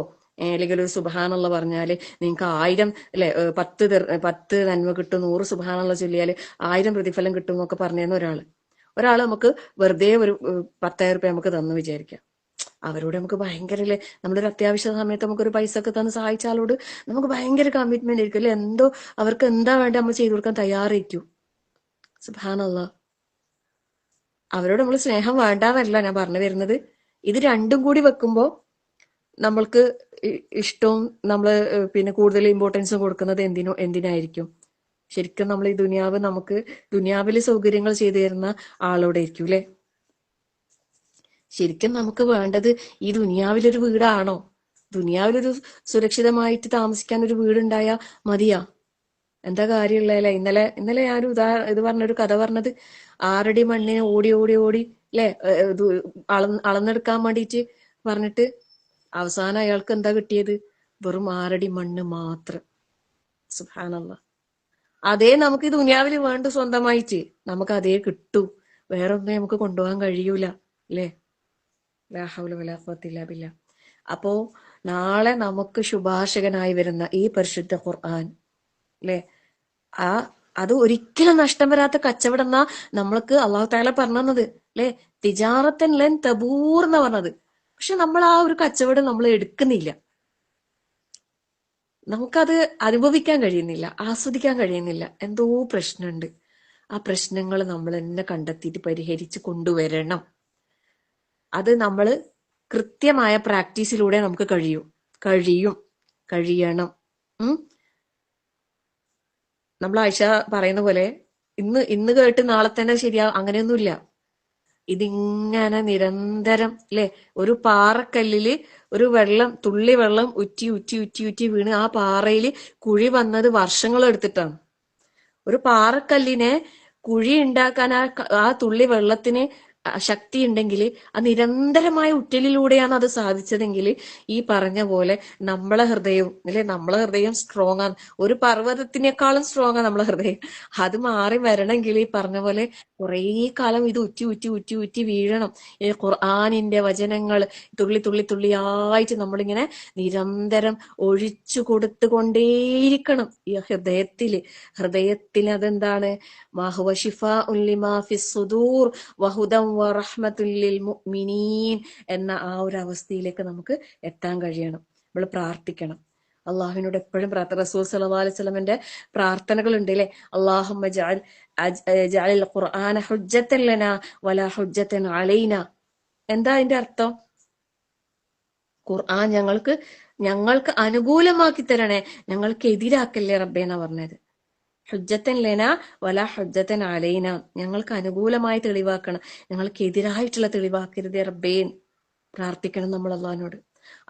അല്ലെങ്കിൽ ഒരു സുബ്ഹാനല്ലാ പറഞ്ഞാല് നിങ്ങൾക്ക് 1000 അല്ലെ 10 നന്മ കിട്ടും, 100 സുബ്ഹാനല്ലാ ചൊല്ലിയാല് 1000 പ്രതിഫലം കിട്ടും എന്നൊക്കെ പറഞ്ഞിരുന്ന ഒരാള് നമുക്ക് വെറുതെ ഒരു 10,000 റുപ്യ നമുക്ക് തന്നു വിചാരിക്കാം. അവരോട് നമുക്ക് ഭയങ്കര നമ്മളൊരു അത്യാവശ്യ സമയത്ത് നമുക്കൊരു പൈസ ഒക്കെ തന്ന് സഹായിച്ച ആളോട് നമുക്ക് ഭയങ്കര കമ്മിറ്റ്മെന്റ് ആയിരിക്കും അല്ലെ? അവർക്ക് എന്താ വേണ്ട നമ്മൾ ചെയ്തു കൊടുക്കാൻ തയ്യാറായിരിക്കും. സുബ്ഹാനല്ലാ. അവരോട് നമ്മൾ സ്നേഹം വേണ്ടാന്നല്ല ഞാൻ പറഞ്ഞു വരുന്നത്. ഇത് രണ്ടും കൂടി വെക്കുമ്പോ നമ്മൾക്ക് ഇഷ്ടവും നമ്മള് പിന്നെ കൂടുതൽ ഇമ്പോർട്ടൻസും കൊടുക്കുന്നത് എന്തിനായിരിക്കും? ശരിക്കും നമ്മൾ ഈ നമുക്ക് ദുനിയാവിലെ സൗകര്യങ്ങൾ ചെയ്തു തരുന്ന ആളോടായിരിക്കും അല്ലെ? ശരിക്കും നമുക്ക് വേണ്ടത് ഈ ദുനിയാവിലൊരു വീടാണോ? ദുനിയാവിലൊരു സുരക്ഷിതമായിട്ട് താമസിക്കാൻ ഒരു വീടുണ്ടായാ മതിയാ? എന്താ കാര്യമുള്ളതല്ലേ? ഇന്നലെ ഞാനൊരു ഇത് പറഞ്ഞൊരു കഥ പറഞ്ഞത്, 6 അടി മണ്ണിനെ ഓടി അല്ലെ അളന്നെടുക്കാൻ വേണ്ടിയിട്ട് പറഞ്ഞിട്ട് അവസാനം അയാൾക്ക് എന്താ കിട്ടിയത്? വെറും 6 അടി മണ്ണ് മാത്രം. സുബ്ഹാനല്ലാ. അതേ നമുക്ക് ഈ ദുനിയാവിൽ വേണ്ട സ്വന്തമായിട്ട് നമുക്ക് അതേ കിട്ടൂ. വേറൊന്നും നമുക്ക് കൊണ്ടുപോകാൻ കഴിയൂല അല്ലേ? ലാ ഹൗല വലാ ഖുവത ഇല്ലാ ബില്ലാ. അപ്പോ നാളെ നമുക്ക് ശുഭാഷകനായി വരുന്ന ഈ പരിശുദ്ധ ഖുർആൻ അല്ലെ, അത് ഒരിക്കലും നഷ്ടം വരാത്ത കച്ചവടം എന്നാ നമ്മൾക്ക് അള്ളാഹു തആല പറഞ്ഞത് അല്ലെ? തിജാറത്തൻ ലൻ തബൂർ എന്നാ പറഞ്ഞത്. പക്ഷെ നമ്മൾ ആ ഒരു കച്ചവടം നമ്മൾ എടുക്കുന്നില്ല. നമുക്കത് അനുഭവിക്കാൻ കഴിയുന്നില്ല, ആസ്വദിക്കാൻ കഴിയുന്നില്ല. എന്തോ പ്രശ്നമുണ്ട്. ആ പ്രശ്നങ്ങൾ നമ്മൾ തന്നെ കണ്ടെത്തിയിട്ട് പരിഹരിച്ച് കൊണ്ടുവരണം. അത് നമ്മൾ കൃത്യമായ പ്രാക്ടീസിലൂടെ നമുക്ക് കഴിയണം. നമ്മൾ ആയിഷ പറയുന്ന പോലെ ഇന്ന് കേട്ട് നാളെ തന്നെ ശരിയാവും അങ്ങനെയൊന്നുമില്ല. ഇതിങ്ങനെ നിരന്തരം അല്ലെ, ഒരു പാറക്കല്ലില് ഒരു തുള്ളി വെള്ളം ഉറ്റി വീണ് ആ പാറയില് കുഴി വന്നത് വർഷങ്ങൾ എടുത്തിട്ടാണ്. ഒരു പാറക്കല്ലിനെ കുഴി ഉണ്ടാക്കാൻ ആ തുള്ളി വെള്ളത്തിന് ശക്തി ഉണ്ടെങ്കിൽ ആ നിരന്തരമായ ഉറ്റലിലൂടെയാണ് അത് സാധിച്ചതെങ്കിൽ ഈ പറഞ്ഞ പോലെ നമ്മളെ ഹൃദയം സ്ട്രോങ് ആണ്. ഒരു പർവ്വതത്തിനേക്കാളും സ്ട്രോങ് ആണ് നമ്മളെ ഹൃദയം. അത് മാറി വരണമെങ്കിൽ ഈ പറഞ്ഞ പോലെ കുറേ കാലം ഇത് ഉറ്റി വീഴണം. ഈ ഖുർആനിന്റെ വചനങ്ങൾ തുള്ളിയായിട്ട് നമ്മളിങ്ങനെ നിരന്തരം ഒഴിച്ചു കൊടുത്തുകൊണ്ടേയിരിക്കണം ഈ ഹൃദയത്തിൽ. അതെന്താണ്? മാഹുവ ശിഫാഉൻ ലിമാ ഫിസ് സുദൂർ വഹുദൻ വറഹ്മത്തുൽ ലിൽ മുഅ്മിനീൻ എന്ന ആ ഒരു അവസ്ഥയിലേക്ക് നമുക്ക് എത്താൻ കഴിയണം. നമ്മൾ പ്രാർത്ഥിക്കണം, അള്ളാഹുവിനോട് എപ്പോഴും റസൂൽ സല്ലല്ലാഹു അലൈഹി വസല്ലമയുടെ പ്രാർത്ഥനകൾ ഉണ്ട് അല്ലെ? അല്ലാഹുമ്മ ജഅൽ ഖുർആന ഹുജ്ജത്തൻ ലനാ വലാ ഹുജ്ജത്തൻ അലൈനാ. എന്താ അതിന്റെ അർത്ഥം? ഖുർആൻ ഞങ്ങൾക്ക് അനുകൂലമാക്കി തരണേ, ഞങ്ങൾക്ക് എതിരാക്കല്ലേ റബ്ബേ എന്നാ പറഞ്ഞത്. ഹുജ്ജത്തൻ ലന വല ഹുജ്ജത്തൻ അലൈന, ഞങ്ങൾക്ക് അനുകൂലമായി തെളിവാക്കണം, ഞങ്ങൾക്ക് എതിരായിട്ടുള്ള തെളിവാക്കരുതേ റബ്ബേ. പ്രാർത്ഥിക്കണം നമ്മൾ അള്ളാഹിനോട്.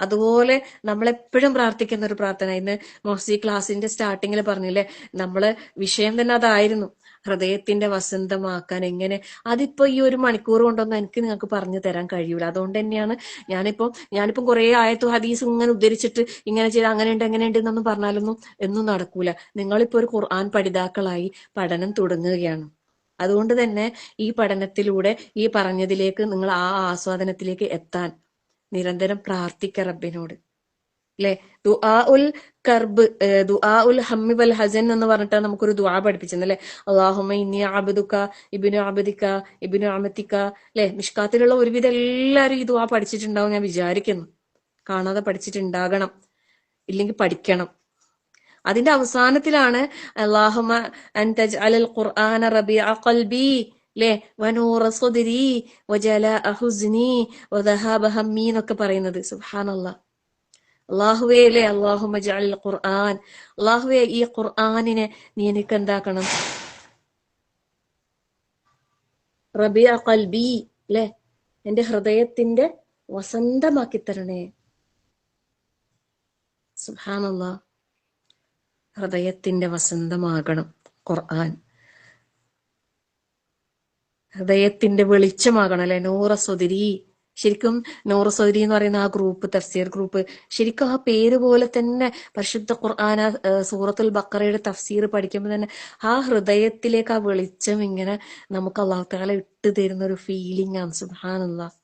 അതുപോലെ നമ്മളെപ്പോഴും പ്രാർത്ഥിക്കുന്ന ഒരു പ്രാർത്ഥന, ഇന്ന് മോസി ക്ലാസിന്റെ സ്റ്റാർട്ടിങ്ങിൽ പറഞ്ഞില്ലേ, നമ്മളെ വിഷയം തന്നെ അതായിരുന്നു, ഹൃദയത്തിന്റെ വസന്തമാക്കാൻ എങ്ങനെ. അതിപ്പോ ഈ ഒരു മണിക്കൂർ കൊണ്ടൊന്നും എനിക്ക് നിങ്ങൾക്ക് പറഞ്ഞു തരാൻ കഴിയൂല. അതുകൊണ്ട് തന്നെയാണ് ഞാനിപ്പം കുറെ ആയത്തും ഹദീസും ഇങ്ങനെ ഉദ്ധരിച്ചിട്ട് ഇങ്ങനെ ചെയ്ത് അങ്ങനെയുണ്ട് എങ്ങനെയുണ്ട് എന്നൊന്നും പറഞ്ഞാലൊന്നും എന്നും നടക്കൂല. നിങ്ങളിപ്പോ ഒരു ഖുർആൻ പഠിതാക്കളായി പഠനം തുടങ്ങുകയാണ്. അതുകൊണ്ട് തന്നെ ഈ പഠനത്തിലൂടെ ഈ പറഞ്ഞതിലേക്ക് നിങ്ങൾ ആ ആസ്വാദനത്തിലേക്ക് എത്താൻ നിരന്തരം പ്രാർത്ഥിക്ക റബ്ബിനോട്, അല്ലെ? ദുആ ഉൽ കർബ്, ദുആ ഉൽ ഹമ്മി വൽ ഹസൻ എന്ന് പറഞ്ഞിട്ട് നമുക്കൊരു ദുആ പഠിപ്പിച്ചെന്നല്ലേ, അല്ലാഹുമ്മ ഇന്നി അബ്ദുക ഇബ്നു അബ്ദിക ഇബ്നു അമതിക, അല്ലെ? മിഷ്കാത്തിലുള്ള ഒരുവിധം എല്ലാവരും ഈ ദുആ പഠിച്ചിട്ടുണ്ടാവും ഞാൻ വിചാരിക്കുന്നു. കാണാതെ പഠിച്ചിട്ടുണ്ടാകണം, ഇല്ലെങ്കിൽ പഠിക്കണം. അതിന്റെ അവസാനത്തിലാണ് അല്ലാഹുമ്മ അൻതജ്അലൽ ഖുർആന റബീഅ ഖൽബി, ല്ലേ, വനൂറ സ്വദ്രി വജലാഅ ഹുസ്നി വദഹാബ ഹമ്മി എന്നൊക്കെ പറയുന്നത്. സുബ്ഹാനല്ലാഹ്. അല്ലാഹുവേ, അല്ലേ, അല്ലാഹുമ്മ ജഅലൽ ഖുർആൻ, അല്ലാഹുവേ ഈ ഖുർആനിനെ നീ എനിക്ക് എന്താക്കണം, റബീഅ ഖൽബി, ല്ലേ, എന്റെ ഹൃദയത്തിന്റെ വസന്തമാക്കി തരണേ. സുബ്ഹാനല്ലാഹ്. ഹൃദയത്തിന്റെ വസന്തമാകണം ഖുർആൻ, ഹൃദയത്തിന്റെ വെളിച്ചമാകണം, അല്ലെ? നൂറ സ്വദിരി. ശരിക്കും നൂറ സ്വദിരി എന്ന് പറയുന്ന ആ ഗ്രൂപ്പ്, തഫ്സീർ ഗ്രൂപ്പ്, ശരിക്കും ആ പേര് പോലെ തന്നെ പരിശുദ്ധ ഖുർആൻ സൂറത്തുൽ ബഖറയുടെ തഫ്സീർ പഠിക്കുമ്പോൾ തന്നെ ആ ഹൃദയത്തിലേക്ക് ആ വെളിച്ചം ഇങ്ങനെ നമുക്ക് അല്ലാഹു തആല ഇട്ട് തരുന്ന ഒരു ഫീലിംഗ് ആണ്. സുബ്ഹാനല്ലാഹ്.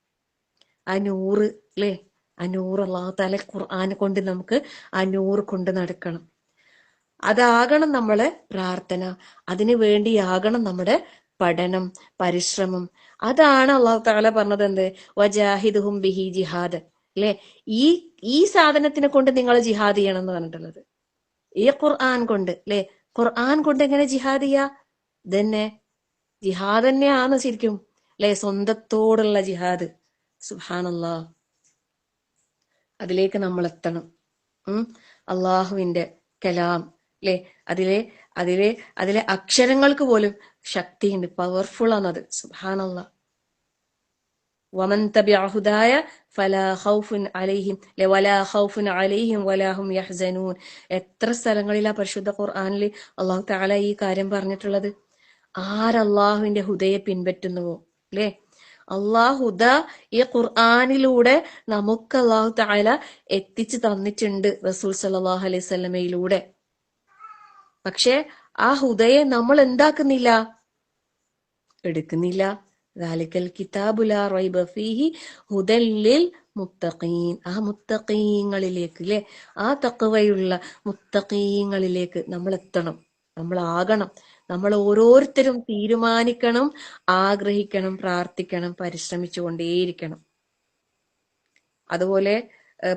ആ നൂറ്, അല്ലേ, ആ നൂറ് അല്ലാഹു തആല ഖുർആനെ കൊണ്ട് നമുക്ക് ആ നൂറ് കൊണ്ട് നടക്കണം. അതാകണം നമ്മളെ പ്രാർത്ഥന, അതിനു വേണ്ടിയാകണം നമ്മുടെ പഠനം, പരിശ്രമം. അതാണ് അല്ലാഹു തആല പറഞ്ഞത്, എന്ത്, വജാഹിദുഹും ബിഹി ജിഹാദ്, അല്ലെ? ഈ സാധനത്തിനെ കൊണ്ട് നിങ്ങൾ ജിഹാദ് ചെയ്യണം എന്ന് പറഞ്ഞിട്ടുള്ളത്, ഈ ഖുർആൻ കൊണ്ട്, അല്ലെ? ഖുർആൻ കൊണ്ട് എങ്ങനെ ജിഹാദ് ചെയ്യാ? ഇതന്നെ ജിഹാദ് തന്നെയാണ് ശരിക്കും, അല്ലെ? സ്വന്തത്തോടുള്ള ജിഹാദ്. സുബ്ഹാനല്ലാഹ്. അതിലേക്ക് നമ്മൾ എത്തണം. അള്ളാഹുവിന്റെ കലാം, അല്ലെ? അതിലെ അക്ഷരങ്ങൾക്ക് പോലും ശക്തിയുണ്ട്, പവർഫുൾ ആണത്. സുബ്ഹാനല്ലാഹ്. വമൻ തബിഅ ഹുദായ ഫലാ ഖൗഫുൻ അലൈഹിം വലാ ഖൗഫുൻ അലൈഹിം വലാ ഹും യഹ്സനൂൻ. എത്ര സ്ഥലങ്ങളിലാ പരിശുദ്ധ ഖുർആനിൽ അല്ലാഹു തആല ഈ കാര്യം പറഞ്ഞിട്ടുള്ളത്? ആരല്ലാഹുവിന്റെ ഹുദയെ പിൻപറ്റുന്നുവോ, അല്ലെ? ഹുദ ഈ ഖുർആനിലൂടെ നമുക്ക് അല്ലാഹു തആല എത്തിച്ചു തന്നിട്ടുണ്ട്, റസൂൽ സല്ലല്ലാഹു അലൈഹി വസല്ലമയിലൂടെ. പക്ഷെ ആ ഹുദയെ നമ്മൾ എന്താക്കുന്നില്ല, എടുക്കുന്നില്ല. ദാലിക്കൽ കിതാബു ലാ റൈബ ഫീഹി ഹുദൽ ലിൽ മുത്തഖീൻ. ആ മുത്തഖീങ്ങളിലേക്ക്, അല്ലെ, ആ തഖ്വയുള്ള മുത്തഖീങ്ങളിലേക്ക് നമ്മൾ എത്തണം, നമ്മളാകണം. നമ്മൾ ഓരോരുത്തരും തീരുമാനിക്കണം, ആഗ്രഹിക്കണം, പ്രാർത്ഥിക്കണം, പരിശ്രമിച്ചുകൊണ്ടേയിരിക്കണം. അതുപോലെ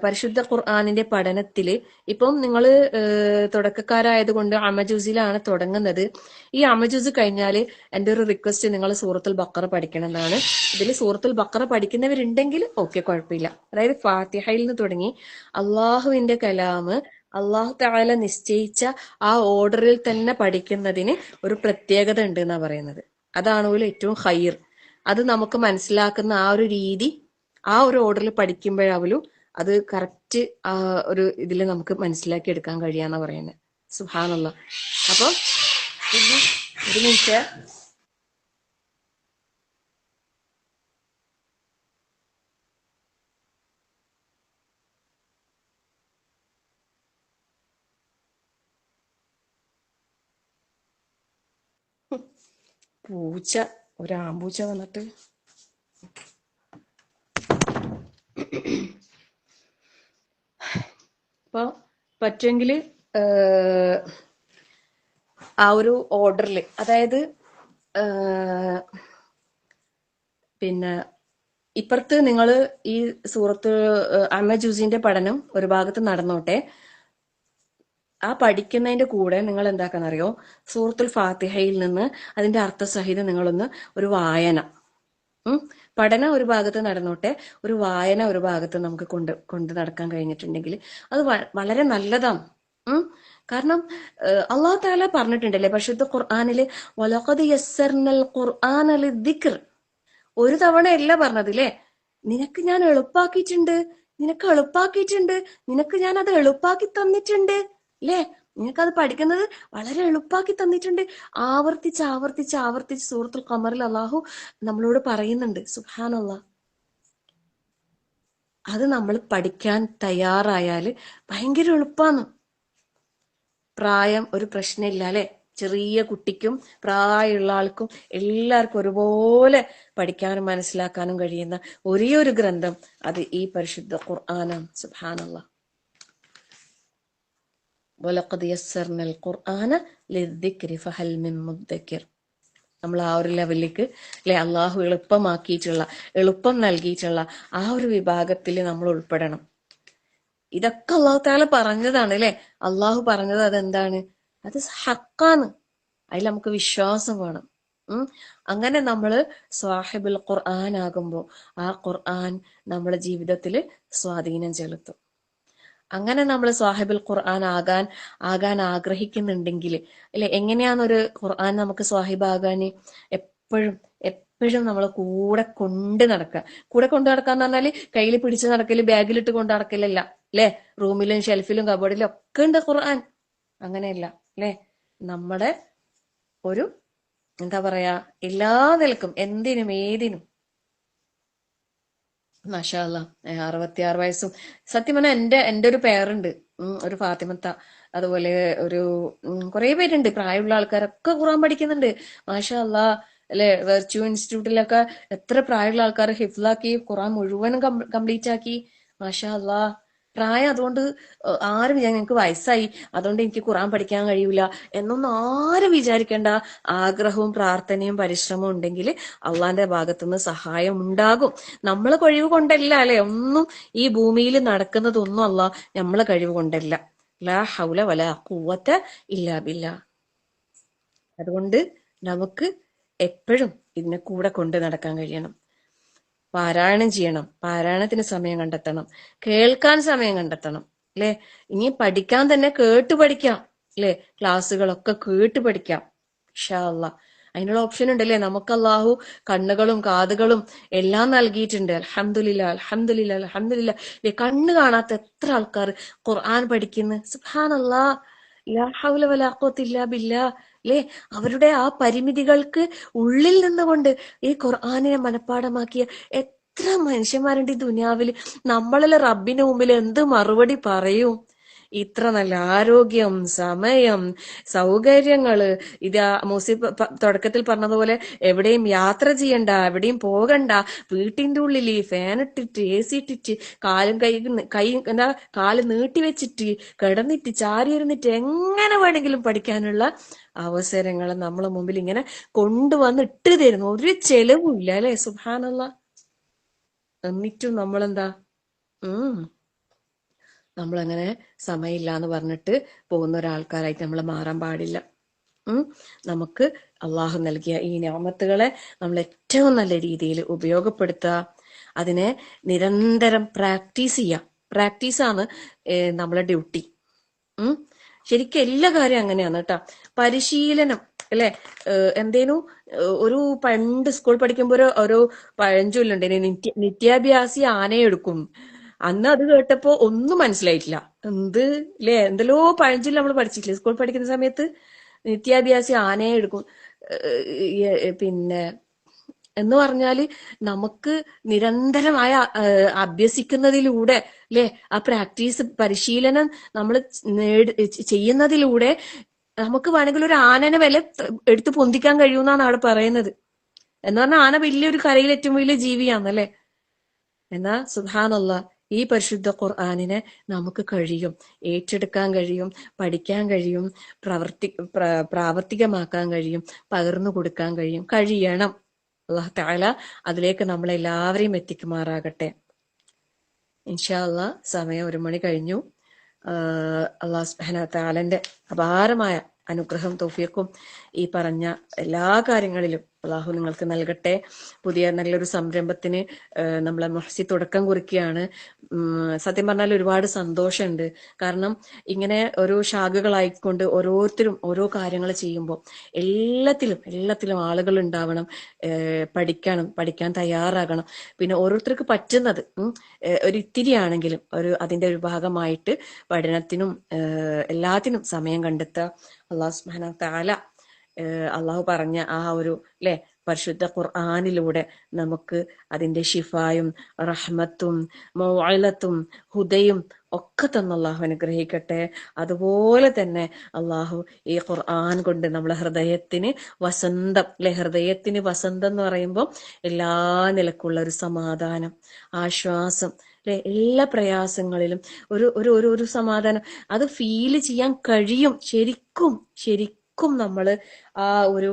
പരിശുദ്ധ ഖുർആനിന്റെ പഠനത്തില് ഇപ്പം നിങ്ങൾ തുടക്കക്കാരായതുകൊണ്ട് അമജൂസിലാണ് തുടങ്ങുന്നത്. ഈ അമജൂസ് കഴിഞ്ഞാല് എൻ്റെ ഒരു റിക്വസ്റ്റ്, നിങ്ങൾ സൂറത്തുൽ ബഖറ പഠിക്കണം എന്നാണ്. ഇതിൽ സൂറത്തുൽ ബഖറ പഠിക്കുന്നവരുണ്ടെങ്കിൽ ഓക്കെ, കുഴപ്പമില്ല. അതായത് ഫാത്തിഹയിൽ നിന്ന് തുടങ്ങി അള്ളാഹുവിന്റെ കലാമ് അള്ളാഹു തആല നിശ്ചയിച്ച ആ ഓർഡറിൽ തന്നെ പഠിക്കുന്നതിന് ഒരു പ്രത്യേകത ഉണ്ട് എന്നാ പറയുന്നത്. അതാണ് പോലും ഏറ്റവും ഹൈർ. അത് നമുക്ക് മനസ്സിലാക്കുന്ന ആ ഒരു രീതി, ആ ഒരു ഓർഡറിൽ പഠിക്കുമ്പോഴാവലും അത് കറക്റ്റ് ആ ഒരു ഇതിൽ നമുക്ക് മനസ്സിലാക്കി എടുക്കാൻ കഴിയാന്നാ പറയുന്നത്. സുബ്ഹാനല്ലാഹ്. അപ്പൊ ഒരു മിനിറ്റ്, പൂച്ച, ഒരാമ്പൂച്ച വന്നിട്ട് അപ്പൊ പറ്റുമെങ്കിൽ ആ ഒരു ഓർഡറിൽ, അതായത് പിന്നെ ഇപ്പുറത്ത് നിങ്ങൾ ഈ സൂറത്ത് അമജൂസിന്റെ പഠനം ഒരു ഭാഗത്ത് നടന്നോട്ടെ, ആ പഠിക്കുന്നതിന്റെ കൂടെ നിങ്ങൾ എന്താക്കാന്നറിയോ, സൂറത്തുൽ ഫാത്തിഹയിൽ നിന്ന് അതിന്റെ അർത്ഥസഹിതം നിങ്ങളൊന്ന് ഒരു വായന, പഠനം ഒരു ഭാഗത്ത് നടന്നോട്ടെ, ഒരു വായന ഒരു ഭാഗത്ത് നമുക്ക് കൊണ്ട് നടക്കാൻ കഴിഞ്ഞിട്ടുണ്ടെങ്കിൽ അത് വളരെ നല്ലതാണ്. കാരണം അല്ലാഹു തആല പറഞ്ഞിട്ടുണ്ടല്ലേ പരിശുദ്ധ ഖുർആനില്, വലഖദ് യസ്സർനൽ ഖുർആന ലിദ്ദിക്ർ. ഒരു തവണയല്ല പറഞ്ഞതില്ലേ, നിനക്ക് ഞാൻ എളുപ്പാക്കിയിട്ടുണ്ട് നിനക്ക് എളുപ്പാക്കിയിട്ടുണ്ട്, നിനക്ക് ഞാൻ അത് എളുപ്പാക്കി തന്നിട്ടുണ്ട്, അല്ലേ? നിനക്കത് പഠിക്കുന്നത് വളരെ എളുപ്പാക്കി തന്നിട്ടുണ്ട്. ആവർത്തിച്ച് ആവർത്തിച്ച് ആവർത്തിച്ച് സൂറത്തുൽ ഖമറിൽ അള്ളാഹു നമ്മളോട് പറയുന്നുണ്ട്. സുബ്ഹാനല്ലാഹ്. അത് നമ്മൾ പഠിക്കാൻ തയ്യാറായാല് ഭയങ്കര എളുപ്പാണ്. പ്രായം ഒരു പ്രശ്നമില്ല, അല്ലെ? ചെറിയ കുട്ടിക്കും പ്രായമുള്ള ആൾക്കും എല്ലാവർക്കും ഒരുപോലെ പഠിക്കാനും മനസ്സിലാക്കാനും കഴിയുന്ന ഒരേ ഒരു ഗ്രന്ഥം അത് ഈ പരിശുദ്ധ ഖുർആനാണ്. സുബ്ഹാനല്ലാഹ്. വലഖദ് യസ്സർനൽ ഖുർആന ലിദ്ദിക്രി ഫഹൽ മിൻ മുദ്ദക്കിർ. നമ്മൾ ആ ഒരു ലെവലിലേക്ക്, അല്ലെ, അള്ളാഹു എളുപ്പം നൽകിയിട്ടുള്ള ആ ഒരു വിഭാഗത്തിൽ നമ്മൾ ഉൾപ്പെടണം. ഇതൊക്കെ അള്ളാഹു താല പറഞ്ഞതാണ്, അല്ലെ? അള്ളാഹു പറഞ്ഞത് അതെന്താണ്? അത് ഹക്കാണ്. അതിൽ നമുക്ക് വിശ്വാസം വേണം. അങ്ങനെ നമ്മള് സ്വാഹിബുൽ ഖുർആൻ ആകുമ്പോ ആ ഖുർആൻ നമ്മുടെ ജീവിതത്തിൽ സ്വാധീനം ചെലുത്തും. അങ്ങനെ നമ്മൾ സ്വാഹിബുൽ ഖുർആൻ ആകാൻ ആഗ്രഹിക്കുന്നുണ്ടെങ്കിൽ, അല്ലെ, എങ്ങനെയാണ് ഒരു ഖുർആൻ നമുക്ക് സ്വാഹിബാകാന്? എപ്പോഴും എപ്പോഴും നമ്മൾ കൂടെ കൊണ്ട് നടക്കാന്ന് പറഞ്ഞാല് കയ്യിൽ പിടിച്ച് നടക്കല്, ബാഗിലിട്ട് കൊണ്ട് നടക്കലല്ല, അല്ലെ? റൂമിലും ഷെൽഫിലും കബോർഡിലും ഒക്കെ ഉണ്ട് ഖുർആൻ. അങ്ങനെയല്ല, അല്ലെ? നമ്മുടെ ഒരു എന്താ പറയാ, എല്ലാ നിലക്കും എന്തിനും ഏതിനും. മാഷാ അല്ലാ, 66 വയസ്സും. സത്യം പറഞ്ഞാൽ എന്റെ ഒരു പേരുണ്ട്, ഒരു ഫാത്തിമത്ത. അതുപോലെ ഒരു കുറെ പേരുണ്ട്, പ്രായമുള്ള ആൾക്കാരൊക്കെ ഖുർആൻ പഠിക്കുന്നുണ്ട്. മാഷാ അല്ലാ, അല്ലെ? വെർച്യു ഇൻസ്റ്റിറ്റ്യൂട്ടിലൊക്കെ എത്ര പ്രായമുള്ള ആൾക്കാർ ഹിഫ്ലാക്കി ഖുർആൻ മുഴുവനും കംപ്ലീറ്റ് ആക്കി. മാഷാ അല്ലാ. പ്രായം അതുകൊണ്ട് ആരും ഞങ്ങൾക്ക് വയസ്സായി അതുകൊണ്ട് എനിക്ക് ഖുർആൻ പഠിക്കാൻ കഴിയൂല എന്നൊന്നും ആരും വിചാരിക്കേണ്ട. ആഗ്രഹവും പ്രാർത്ഥനയും പരിശ്രമവും ഉണ്ടെങ്കിൽ അള്ളാന്റെ ഭാഗത്തുനിന്ന് സഹായം ഉണ്ടാകും. നമ്മളെ കഴിവ് കൊണ്ടല്ല, അല്ലെ? ഒന്നും ഈ ഭൂമിയിൽ നടക്കുന്നതൊന്നും അല്ല നമ്മളെ കഴിവ് കൊണ്ടല്ല. ലാ ഹൗല വലാ ഖുവത ഇല്ലാ ബില്ലാ. അതുകൊണ്ട് നമുക്ക് എപ്പോഴും ഇതിനെ കൂടെ കൊണ്ട് നടക്കാൻ കഴിയണം. പാരായണം ചെയ്യണം, പാരായണത്തിന് സമയം കണ്ടെത്തണം, കേൾക്കാൻ സമയം കണ്ടെത്തണം, അല്ലെ? ഇനി പഠിക്കാൻ തന്നെ കേട്ട് പഠിക്കാം, അല്ലെ? ക്ലാസ്സുകളൊക്കെ കേട്ട് പഠിക്കാം. ഇൻഷാ അല്ലാഹ് അതിനുള്ള ഓപ്ഷൻ ഉണ്ടല്ലേ? നമുക്ക് അല്ലാഹു കണ്ണുകളും കാതുകളും എല്ലാം നൽകിയിട്ടുണ്ട്. അൽഹംദുലില്ലാ അൽഹംദുലില്ലാ അൽഹംദുലില്ലാ. കണ്ണ് കാണാത്ത എത്ര ആൾക്കാർ ഖുർആൻ പഠിക്കുന്നു. സുബ്ഹാനല്ലാഹ്. ലാ ഹൗല വലാ ഖുവത ഇല്ലാ ബില്ലാ. അല്ലെ? അവരുടെ ആ പരിമിതികൾക്ക് ഉള്ളിൽ നിന്നുകൊണ്ട് ഈ ഖുർആനിനെ മനഃപ്പാടമാക്കിയ എത്ര മനുഷ്യന്മാരുണ്ട് ഈ ദുനിയാവില്. നമ്മളെല്ലാം റബ്ബിന് മുമ്പിൽ എന്ത് മറുപടി പറയും? ഇത്ര നല്ല ആരോഗ്യം, സമയം, സൗകര്യങ്ങള്. ഇതാ മുസീബ് തുടക്കത്തിൽ പറഞ്ഞതുപോലെ എവിടെയും യാത്ര ചെയ്യണ്ട, എവിടെയും പോകണ്ട, വീട്ടിന്റെ ഉള്ളിൽ ഫാൻ ഇട്ടിട്ട് AC ഇട്ടിട്ട് കൈ എന്താ കാല് നീട്ടി വെച്ചിട്ട് കിടന്നിട്ട് ചാരി ഇരുന്നിട്ട് എങ്ങനെ വേണമെങ്കിലും പഠിക്കാനുള്ള അവസരങ്ങൾ നമ്മളെ മുമ്പിൽ ഇങ്ങനെ കൊണ്ടുവന്ന് ഇട്ട് തരുന്നു. ഒരു ചെലവുമില്ല, അല്ലെ? സുബ്ഹാനല്ലാഹ്. എന്നിട്ടും നമ്മളെന്താ നമ്മളങ്ങനെ സമയമില്ല എന്ന് പറഞ്ഞിട്ട് പോകുന്ന ഒരാൾക്കാരായിട്ട് നമ്മൾ മാറാൻ പാടില്ല. നമുക്ക് അള്ളാഹു നൽകിയ ഈ നിഅമത്തുകളെ നമ്മൾ ഏറ്റവും നല്ല രീതിയിൽ ഉപയോഗപ്പെടുത്തുക. അതിനെ നിരന്തരം പ്രാക്ടീസ് ചെയ്യുക. പ്രാക്ടീസാണ് നമ്മളെ ഡ്യൂട്ടി. ശരിക്കും എല്ലാ കാര്യം അങ്ങനെയാണ് കേട്ടാ. പരിശീലനം, അല്ലെ? എന്തേനു ഒരു പണ്ട് സ്കൂൾ പഠിക്കുമ്പോ ഒരു പഴഞ്ചൊല്ലുണ്ടേനു, നിത്യാഭ്യാസി ആനയെടുക്കും. അന്ന് അത് കേട്ടപ്പോ ഒന്നും മനസ്സിലായിട്ടില്ല. എന്ത്, അല്ലെ? എന്തെല്ലോ പഴഞ്ചൊല്ല് നമ്മൾ പഠിച്ചിട്ടില്ലേ സ്കൂൾ പഠിക്കുന്ന സമയത്ത്? നിത്യാഭ്യാസി ആനയെ എടുക്കും. പിന്നെ എന്ന് പറഞ്ഞാല് നമുക്ക് നിരന്തരമായ അഭ്യസിക്കുന്നതിലൂടെ, അല്ലെ, ആ പ്രാക്ടീസ് പരിശീലനം നമ്മൾ ചെയ്യുന്നതിലൂടെ നമുക്ക് വേണമെങ്കിൽ ഒരു ആനനെ എടുത്ത് പൊന്തിക്കാൻ കഴിയുമെന്നാണ് അവിടെ പറയുന്നത്. എന്ന് പറഞ്ഞാൽ ആന വലിയൊരു കരയിൽ ഏറ്റവും വലിയ ജീവിയാണല്ലേ. എന്നാ സുബ്ഹാനല്ലാഹ്, ഈ പരിശുദ്ധ ഖുർആനിനെ നമുക്ക് കഴിയും, ഏറ്റെടുക്കാൻ കഴിയും, പഠിക്കാൻ കഴിയും, പ്രാവർത്തികമാക്കാൻ കഴിയും, പകർന്നു കൊടുക്കാൻ കഴിയണം. അല്ലാഹു തആല അതിലേക്ക് നമ്മളെല്ലാവരെയും എത്തിക്കുമാറാകട്ടെ. ഇൻഷാ അല്ലാഹ് സമയം 1 മണി കഴിഞ്ഞു. അല്ലാഹു സുബ്ഹാനഹു വ തആലന്റെ അപാരമായ അനുഗ്രഹം തൗഫീഖും ഈ പറഞ്ഞ എല്ലാ കാര്യങ്ങളിലും അള്ളാഹു നിങ്ങൾക്ക് നൽകട്ടെ. പുതിയ നല്ലൊരു സംരംഭത്തിന് നമ്മളെ മുഹ്സി തുടക്കം കുറിക്കുകയാണ്. സത്യം പറഞ്ഞാൽ ഒരുപാട് സന്തോഷമുണ്ട്. കാരണം ഇങ്ങനെ ഓരോ ശാഖകളായിക്കൊണ്ട് ഓരോരുത്തരും ഓരോ കാര്യങ്ങൾ ചെയ്യുമ്പോൾ എല്ലാത്തിലും ആളുകൾ ഉണ്ടാവണം, പഠിക്കാൻ തയ്യാറാകണം. പിന്നെ ഓരോരുത്തർക്ക് പറ്റുന്നത് ഒരു ഇത്തിരിയാണെങ്കിലും അതിന്റെ ഒരു ഭാഗമായിട്ട് പഠനത്തിനും എല്ലാത്തിനും സമയം കണ്ടെത്തുക. അള്ളാഹു സുബ്ഹാനഹു വ തആല അള്ളാഹു പറഞ്ഞ ആ ഒരു പരിശുദ്ധ ഖുർആനിലൂടെ നമുക്ക് അതിന്റെ ഷിഫായും റഹ്മത്തും മൗഇലത്തും ഹുദയും ഒക്കെ തന്ന അള്ളാഹു അനുഗ്രഹിക്കട്ടെ. അതുപോലെ തന്നെ അള്ളാഹു ഈ ഖുർആൻ കൊണ്ട് നമ്മളെ ഹൃദയത്തിന് വസന്തം, ഹൃദയത്തിന് വസന്തം എന്ന് പറയുമ്പോൾ എല്ലാ നിലക്കുള്ള ഒരു സമാധാനം, ആശ്വാസം, എല്ലാ പ്രയാസങ്ങളിലും ഒരു ഒരു ഒരു ഒരു സമാധാനം അത് ഫീല് ചെയ്യാൻ കഴിയും. ശരിക്കും നമ്മള് ആ ഒരു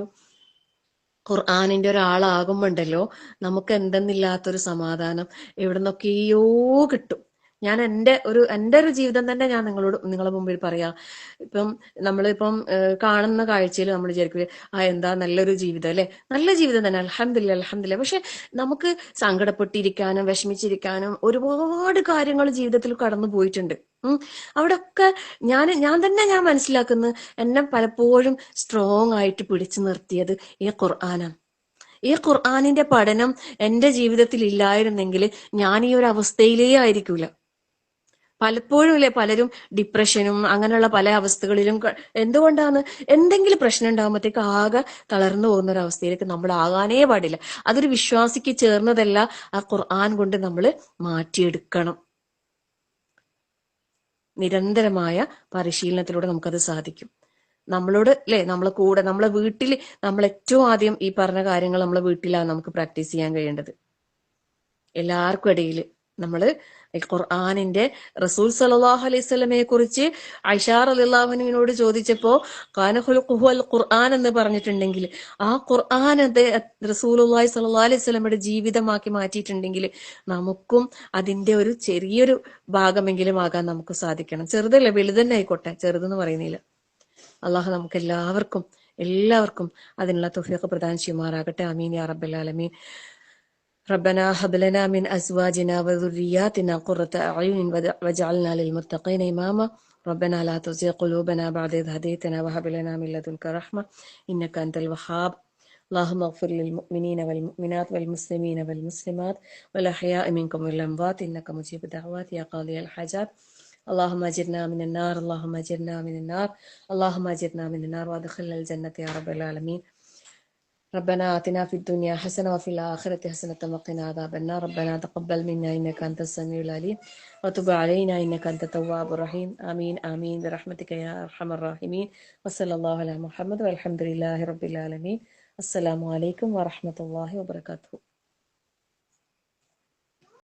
ഖുർആനിന്റെ ഒരാളാകുമ്പോണ്ടല്ലോ നമുക്ക് എന്തെന്നില്ലാത്തൊരു സമാധാനം എവിടെ നിന്നൊക്കെയോ കിട്ടും. ഞാൻ എൻ്റെ ഒരു ജീവിതം തന്നെ ഞാൻ നിങ്ങളെ മുമ്പിൽ പറയാം. ഇപ്പം നമ്മളിപ്പം കാണുന്ന കാഴ്ചയിൽ നമ്മൾ വിചാരിക്കില്ലേ, എന്താ നല്ലൊരു ജീവിതം അല്ലെ, നല്ല ജീവിതം തന്നെ, അൽഹംദുലില്ലാ. പക്ഷെ നമുക്ക് സങ്കടപ്പെട്ടിരിക്കാനും വിഷമിച്ചിരിക്കാനും ഒരുപാട് കാര്യങ്ങൾ ജീവിതത്തിൽ കടന്നു പോയിട്ടുണ്ട്. അവിടെയൊക്കെ ഞാൻ മനസ്സിലാക്കുന്നത് എന്നെ പലപ്പോഴും സ്ട്രോങ് ആയിട്ട് പിടിച്ചു നിർത്തിയത് ഈ ഖുർആനാണ്. ഈ ഖുർആനിന്റെ പഠനം എന്റെ ജീവിതത്തിൽ ഇല്ലായിരുന്നെങ്കിൽ ഞാൻ ഈ ഒരു അവസ്ഥയിലേ ആയിരിക്കൂല. പലപ്പോഴും പലരും ഡിപ്രഷനും അങ്ങനെയുള്ള പല അവസ്ഥകളിലും എന്തുകൊണ്ടാണ് എന്തെങ്കിലും പ്രശ്നം ഉണ്ടാകുമ്പോഴത്തേക്ക് ആകെ തളർന്നു പോകുന്ന ഒരു അവസ്ഥയിലേക്ക് നമ്മൾ ആകാനേ പാടില്ല. അതൊരു വിശ്വാസിക്ക് ചേർന്നതല്ല. ആ ഖുർആൻ കൊണ്ട് നമ്മൾ മാറ്റിയെടുക്കണം. നിരന്തരമായ പരിശീലനത്തിലൂടെ നമുക്കത് സാധിക്കും. നമ്മളോട് നമ്മളെ കൂടെ നമ്മളെ വീട്ടിൽ നമ്മൾ ഏറ്റവും ആദ്യം ഈ പറഞ്ഞ കാര്യങ്ങൾ നമ്മളെ വീട്ടിലാണ് നമുക്ക് പ്രാക്ടീസ് ചെയ്യാൻ കഴിയേണ്ടത്. എല്ലാവർക്കും ഇടയിൽ നമ്മള് ഖുർആനിന്റെ റസൂൽ സല്ലല്ലാഹു അലൈഹി വസല്ലമയെ കുറിച്ച് ആയിഷ റളിയല്ലാഹു അൻഹയോട് ചോദിച്ചപ്പോ കാന ഖുൽഖുഹുൽ ഖുർആൻ എന്ന് പറഞ്ഞിട്ടുണ്ടെങ്കിൽ ആ ഖുർആൻ റസൂലുള്ളാഹി സ്വല്ലല്ലാഹു അലൈഹി വസല്ലമയുടെ ജീവിതമാക്കി മാറ്റിയിട്ടുണ്ടെങ്കിൽ നമുക്കും അതിന്റെ ഒരു ചെറിയൊരു ഭാഗമെങ്കിലും ആകാൻ നമുക്ക് സാധിക്കണം. ചെറുതല്ല, വലുതന്നെ ആയിക്കോട്ടെ, ചെറുതെന്ന് പറയുന്നില്ല. അള്ളാഹു നമുക്ക് എല്ലാവർക്കും അതിനുള്ള തൗഫീഖ് പ്രദാനം ചെയ്യുമാറാകട്ടെ. ആമീൻ യാ റബ്ബൽ ആലമീൻ. ربنا هب لنا من أزواجنا وذرياتنا قرة أعين واجعلنا للمتقين إماما. ربنا لا تزغ قلوبنا بعد إذ هديتنا وهب لنا من لدنك رحمة إنك أنت الوهاب. اللهم اغفر للمؤمنين والمؤمنات والمسلمين والمسلمات والأحياء منكم والأموات إنك مجيب الدعوات يا قاضي الحاجات. اللهم أجرنا من النار، اللهم أجرنا من النار، اللهم أجرنا من النار وادخلنا الجنة يا رب العالمين. ربنا آتنا في الدنيا حسنة وفي الآخرة حسنة وقنا عذاب النار. ربنا تقبل منا إنك أنت السميع العليم وتب علينا إنك أنت التواب الرحيم. آمين آمين برحمتك يا أرحم الراحمين. وصلى الله على محمد والحمد لله رب العالمين. السلام عليكم ورحمة الله وبركاته.